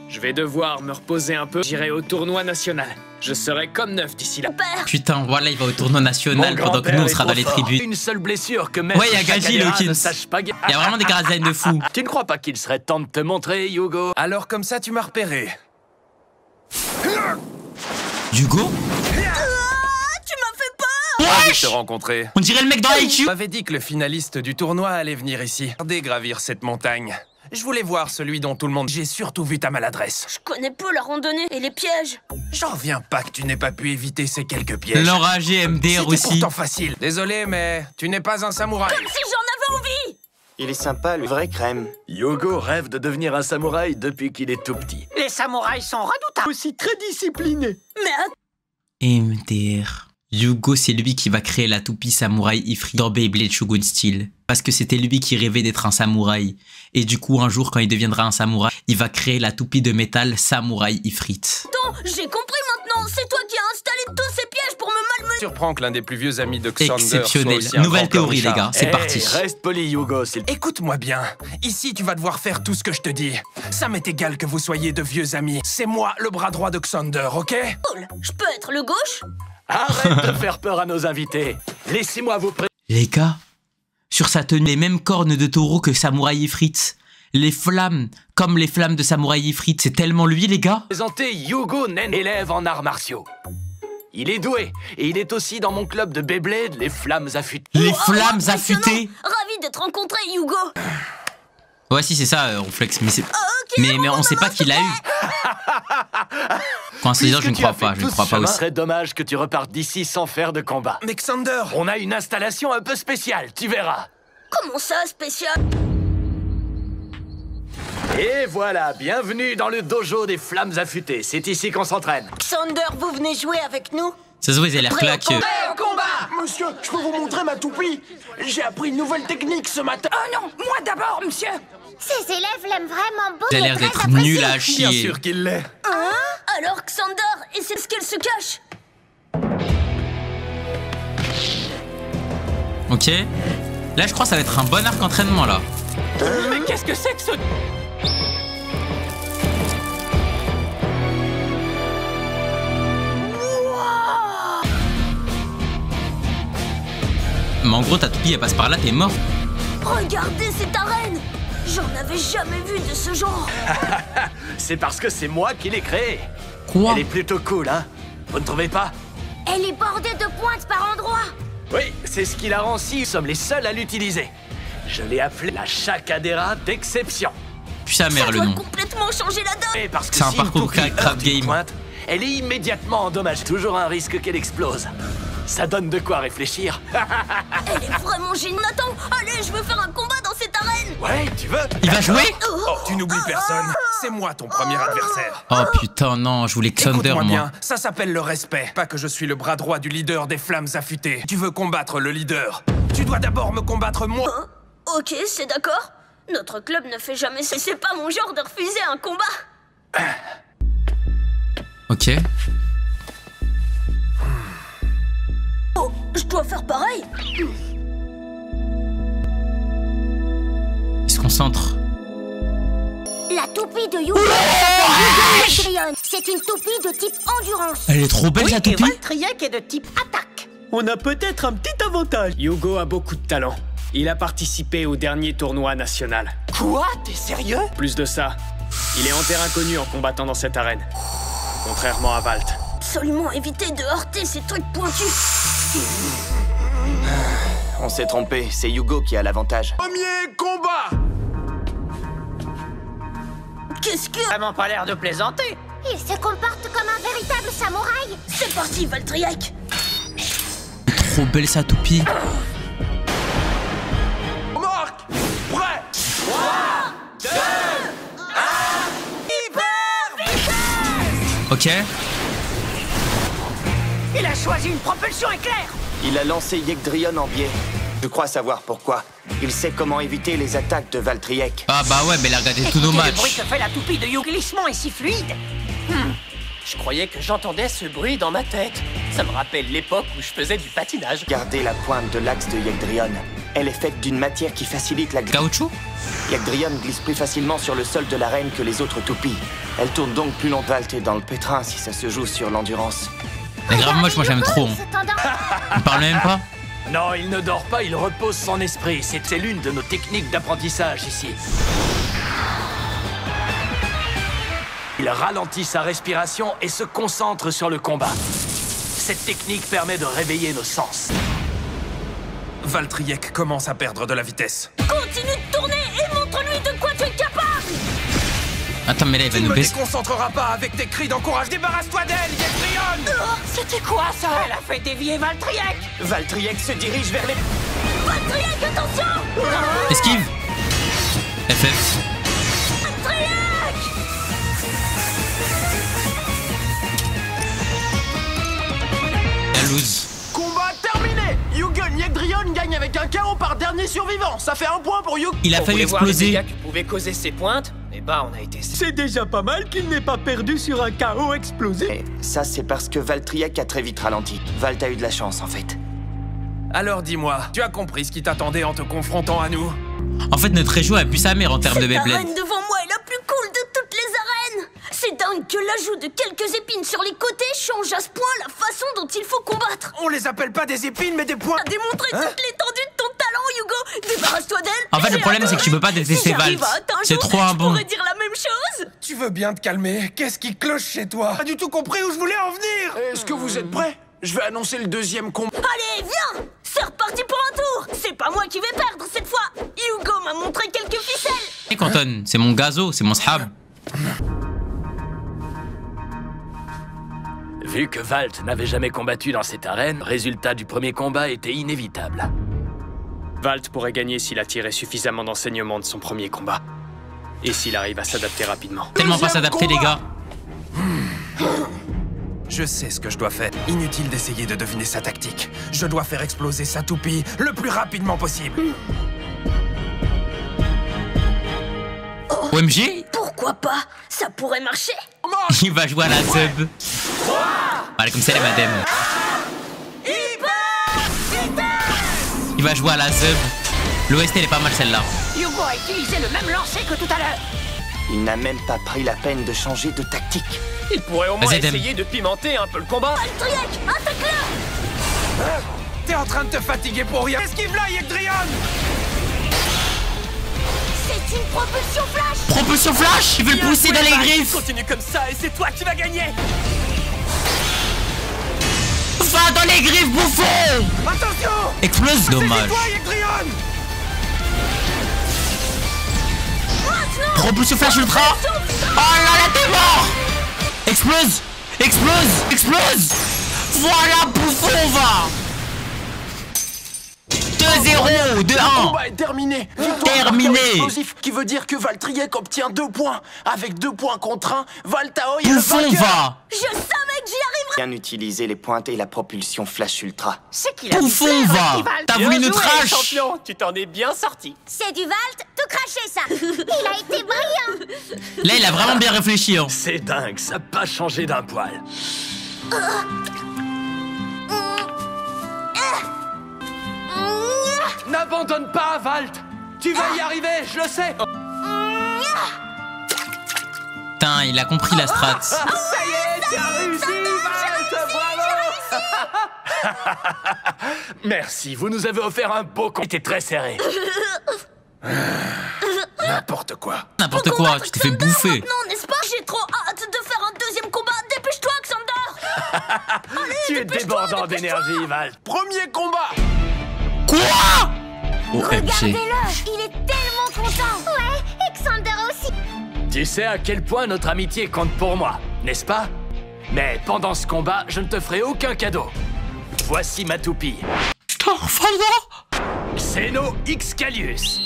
Je vais devoir me reposer un peu. J'irai au tournoi national. Je serai comme neuf d'ici là. Putain, voilà, il va au tournoi national pendant que nous, on sera dans les tribunes. Une seule blessure que même Ouais, il y a Gaji, Hawkins. ne sache pas. Il y a vraiment des caractères de fou. Tu ne crois pas qu'il serait temps de te montrer, Hugo? Alors comme ça, tu m'as repéré. Hugo? Ravi de te rencontrer. On dirait le mec dans IQ. Tu m'avais dit que le finaliste du tournoi allait venir ici. Regardez gravir cette montagne. Je voulais voir celui dont tout le monde... J'ai surtout vu ta maladresse. Je connais peu la randonnée et les pièges. J'en reviens pas que tu n'aies pas pu éviter ces quelques pièges. L'enragé MDR aussi. C'était pourtant facile. Désolé, mais tu n'es pas un samouraï. Comme si j'en avais envie. Il est sympa, le vrai crème. Hugo rêve de devenir un samouraï depuis qu'il est tout petit. Les samouraïs sont redoutables. Aussi très discipliné. Mais MDR. Hugo, c'est lui qui va créer la toupie samouraï Ifrit dans Beyblade Shogun Steel. Parce que c'était lui qui rêvait d'être un samouraï. Et du coup, un jour, quand il deviendra un samouraï, il va créer la toupie de métal samouraï Ifrit. attends, j'ai compris maintenant. C'est toi qui as installé tous ces pièges pour me malmener. Surprend que l'un des plus vieux amis de Xander Exceptionnel. soit aussi un Nouvelle grand théorie, les Richard. gars. C'est parti. Reste poli, Hugo, s'il te plaît. Écoute-moi bien. Ici, tu vas devoir faire tout ce que je te dis. Ça m'est égal que vous soyez de vieux amis. C'est moi, le bras droit de Xander, ok? Cool. Je peux être le gauche? Arrête de faire peur à nos invités. Laissez-moi vous présenter. Les gars, sur sa tenue, les mêmes cornes de taureau que Samouraï Ifrit. Les flammes, comme les flammes de Samouraï Ifrit. C'est tellement lui, les gars. Présenter Hugo Nen, élève en arts martiaux. Il est doué et il est aussi dans mon club de Beyblade, les Flammes Affûtées. Les Flammes Affûtées. Ravi de te rencontrer, Hugo. Ouais, si, c'est ça, Ronflex. Mais, mais on sait pas qui l'a eu. Coïncidence, je ne crois pas. Je ne crois pas aussi. Ce serait dommage que tu repartes d'ici sans faire de combat. Mais Xander, on a une installation un peu spéciale, tu verras. Comment ça, spécial? Et voilà, bienvenue dans le dojo des Flammes Affûtées. C'est ici qu'on s'entraîne. Xander, vous venez jouer avec nous? Ça se voit, ils ont l'air claqueux. Au combat! Monsieur, je peux vous montrer ma toupie? J'ai appris une nouvelle technique ce matin. Oh non, moi d'abord, monsieur. Ces élèves l'aiment vraiment beaucoup. Ça a l'air d'être nul à chier. bien sûr qu'il l'est. Hein? Alors, Xander, et c'est ce qu'elle se cache? Ok. Là, je crois que ça va être un bon arc entraînement, là. Mais qu'est-ce que c'est que ce... Mais en gros, ta toupie, elle passe par là, t'es mort. Regardez cette arène! J'en avais jamais vu de ce genre. C'est parce que c'est moi qui l'ai créée. Quoi? Elle est plutôt cool, hein? Vous ne trouvez pas? Elle est bordée de pointes par endroits. Oui, c'est ce qui la rend si. Nous sommes les seuls à l'utiliser. Je l'ai appelée la Chakadera d'exception. Puis sa mère, Ça le doit nom. complètement changer la donne. Et parce que C'est un si une parcours toupie crap heurte une game. pointe, elle est immédiatement endommagée. Toujours un risque qu'elle explose. Ça donne de quoi réfléchir. Elle est vraiment géniale. Attends, allez, je veux faire un combat dans cette arène. Ouais, tu veux? Il va jouer? Oh, tu n'oublies personne. C'est moi ton premier adversaire. Oh putain, non, je voulais Thunder, Écoute-moi moi. bien, ça s'appelle le respect. Pas que je suis le bras droit du leader des flammes affûtées. Tu veux combattre le leader. Tu dois d'abord me combattre moi. Ok, c'est d'accord. Notre club ne fait jamais ça. C'est pas mon genre de refuser un combat. Ok. Oh, je dois faire pareil. Il se concentre. La toupie de Yugo s'appelle Yugo Yegdrion. C'est une toupie de type endurance. Elle est trop belle, sa toupie. Valtryek est de type attaque. On a peut-être un petit avantage. Yugo a beaucoup de talent. Il a participé au dernier tournoi national. Quoi? T'es sérieux? Plus de ça, il est en terre inconnue en combattant dans cette arène. Contrairement à Valt. Absolument éviter de heurter ces trucs pointus. On s'est trompé, c'est Yugo qui a l'avantage. Premier combat. Qu'est-ce que... Vraiment pas l'air de plaisanter. Il se comporte comme un véritable samouraï. C'est parti, Valtryek. Trop belle, sa toupie. Marc, prêt. 3, 2, 1... Ok. Il a choisi une propulsion éclair. Il a lancé Yegdrion en biais. Je crois savoir pourquoi. Il sait comment éviter les attaques de Valtryek. Ah bah ouais, mais il a regardé tous nos Le matchs. bruit que fait la toupie de Yugo, le glissement est si fluide. Je croyais que j'entendais ce bruit dans ma tête. Ça me rappelle l'époque où je faisais du patinage. Gardez la pointe de l'axe de Yegdrion. Elle est faite d'une matière qui facilite la glisse. Caoutchouc? Yegdrion glisse plus facilement sur le sol de l'arène que les autres toupies. Elle tourne donc plus longtemps. Valt est dans le pétrin si ça se joue sur l'endurance. Mais grave moche, moi j'aime trop. Il parle même pas? Non, il ne dort pas, il repose son esprit. C'est l'une de nos techniques d'apprentissage ici. Il ralentit sa respiration et se concentre sur le combat. Cette technique permet de réveiller nos sens. Valtryek commence à perdre de la vitesse. Continue de tourner et montre-lui de quoi tu es capable. Attends, mais là il va Tu nous me baisser. déconcentreras pas avec tes cris d'encourage. Débarrasse-toi d'elle, Yegdrion. C'était quoi ça? Elle a fait dévier Valtryek. Valtryek se dirige vers les... Valtryek, attention. Esquive. FF. Valtryek. La loose. Combat terminé. Yugo Yegdrion gagne avec un KO par dernier survivant. Ça fait un point pour Yugo. Il a On failli voulait voir les exploser. dégâts que pouvaient causer ses pointes. Et bah, on a été... C'est déjà pas mal qu'il n'ait pas perdu sur un KO explosé. Et ça, c'est parce que Valtryek a très vite ralenti. Valt a eu de la chance, en fait. Alors dis-moi, tu as compris ce qui t'attendait en te confrontant à nous? En fait, notre région a pu sa mère en termes de Cette Beyblade. arène devant moi est la plus cool de toutes les arènes. C'est dingue que l'ajout de quelques épines sur les côtés change à ce point la façon dont il faut combattre. On les appelle pas des épines, mais des points. T'as démontré toute l'étendue de ton talent, Yugo. Débarrasse-toi d'elle. En fait, le J'ai problème, c'est que tu peux pas détester Si j'arrive Valt. à atteindre un C'est jour, trop un je bon. pourrais dire la même chose. Tu veux bien te calmer? Qu'est-ce qui cloche chez toi? Pas du tout compris où je voulais en venir. Est-ce que vous êtes prêts? Je vais annoncer le deuxième combat. Allez, viens. C'est reparti pour un tour. C'est pas moi qui vais perdre cette fois. Yugo m'a montré quelques ficelles. Et Canton, c'est mon gazo, c'est mon shab. Vu que Valt n'avait jamais combattu dans cette arène, le résultat du premier combat était inévitable. Valt pourrait gagner s'il a tiré suffisamment d'enseignements de son premier combat. Et s'il arrive à s'adapter rapidement. Tellement pas s'adapter, les gars. Je sais ce que je dois faire. Inutile d'essayer de deviner sa tactique. Je dois faire exploser sa toupie le plus rapidement possible. OMG. Pourquoi pas? Ça pourrait marcher. Il va jouer à la sub. Allez, comme ça, les madame. Il va jouer à la sub. L'OST, elle est pas mal, celle-là. Yugo a utilisé le même lancer que tout à l'heure. Il n'a même pas pris la peine de changer de tactique. Il pourrait au moins Vas-y, Dem. essayer de pimenter un peu le combat. Valtryek, attaque-le. T'es en train de te fatiguer pour rien. Esquive-la, Yegdrion! C'est une propulsion flash! Propulsion flash! Il veut le pousser dans les griffes! Continue comme ça et c'est toi qui vas gagner! Va dans les griffes, bouffon! Attention! Explose! Dommage. Propulsion flash ultra! Oh là là, t'es mort! Explose! Explose! Explose! Voilà, bouffon, va! 2-0, 2-1. Le combat est terminé. Terminé. Explosif, qui veut dire que Valtriek obtient 2 points. Avec 2 points contre 1, Valtaoi est le Bouffon vainqueur. va. Je savais que j'y arriverais. Bien utiliser les pointes et la propulsion flash ultra. C'est qu'il a Bouffon va. T'as voulu nous trash. Champion, tu t'en es bien sorti. C'est du Valt, tout craché ça. Il a été brillant. Là, il a vraiment bien réfléchi. Hein. C'est dingue, ça n'a pas changé d'un poil. N'abandonne pas, Valt. Tu vas y arriver, je le sais. Putain, il a compris la strat. Ça y est, tu as réussi, Valt. Bravo. Merci, vous nous avez offert un beau combat. C'était très serré. N'importe quoi. N'importe quoi, tu t'es fait bouffer. Non, n'est-ce pas? J'ai trop hâte de faire un deuxième combat. Dépêche-toi, Xander. Allez, Tu es débordant d'énergie, Valt. Premier combat. Quoi? Regardez-le, il est tellement content. Ouais, et Xander aussi. Tu sais à quel point notre amitié compte pour moi, n'est-ce pas? Mais pendant ce combat, je ne te ferai aucun cadeau. Voici ma toupie. Xeno Ixcalius.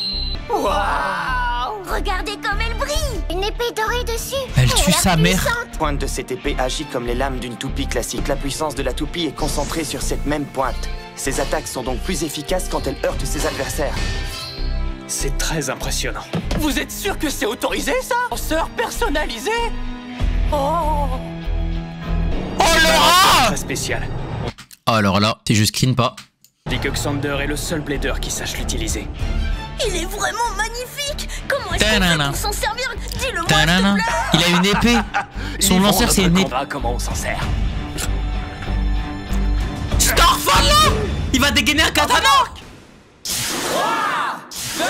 Waouh! Regardez comme elle brille. Une épée dorée dessus. Elle tue sa mère. La pointe de cette épée agit comme les lames d'une toupie classique. La puissance de la toupie est concentrée sur cette même pointe. Ses attaques sont donc plus efficaces quand elle heurte ses adversaires. C'est très impressionnant. Vous êtes sûr que c'est autorisé, ça? Lanceur personnalisé? Oh! Oh Laura! Très spécial. Oh alors là, t'es juste screen pas. Dis que Xander est le seul blader qui sache l'utiliser. Il est vraiment magnifique. Comment est-ce qu'on fait pour s'en servir? Dis-le-moi, s'il te plaît. Il a une épée. Son lanceur, c'est une épée. Comment on s'en sert? Starfall là! Il va dégainer un katana! 3, 2, 1,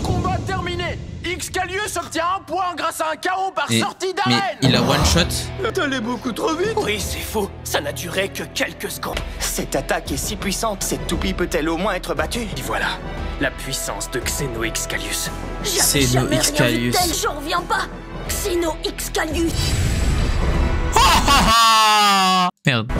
Combat terminé. Ixcalius obtient un point grâce à un KO par sortie d'arène. Mais il a one shot. T'allais beaucoup trop vite. Oui, c'est faux. Ça n'a duré que quelques secondes. Cette attaque est si puissante, cette toupie peut-elle au moins être battue? Et voilà, la puissance de Xeno Ixcalius. J'avais jamais rien vu de tel, j'en reviens pas. Xeno Ixcalius. Merde.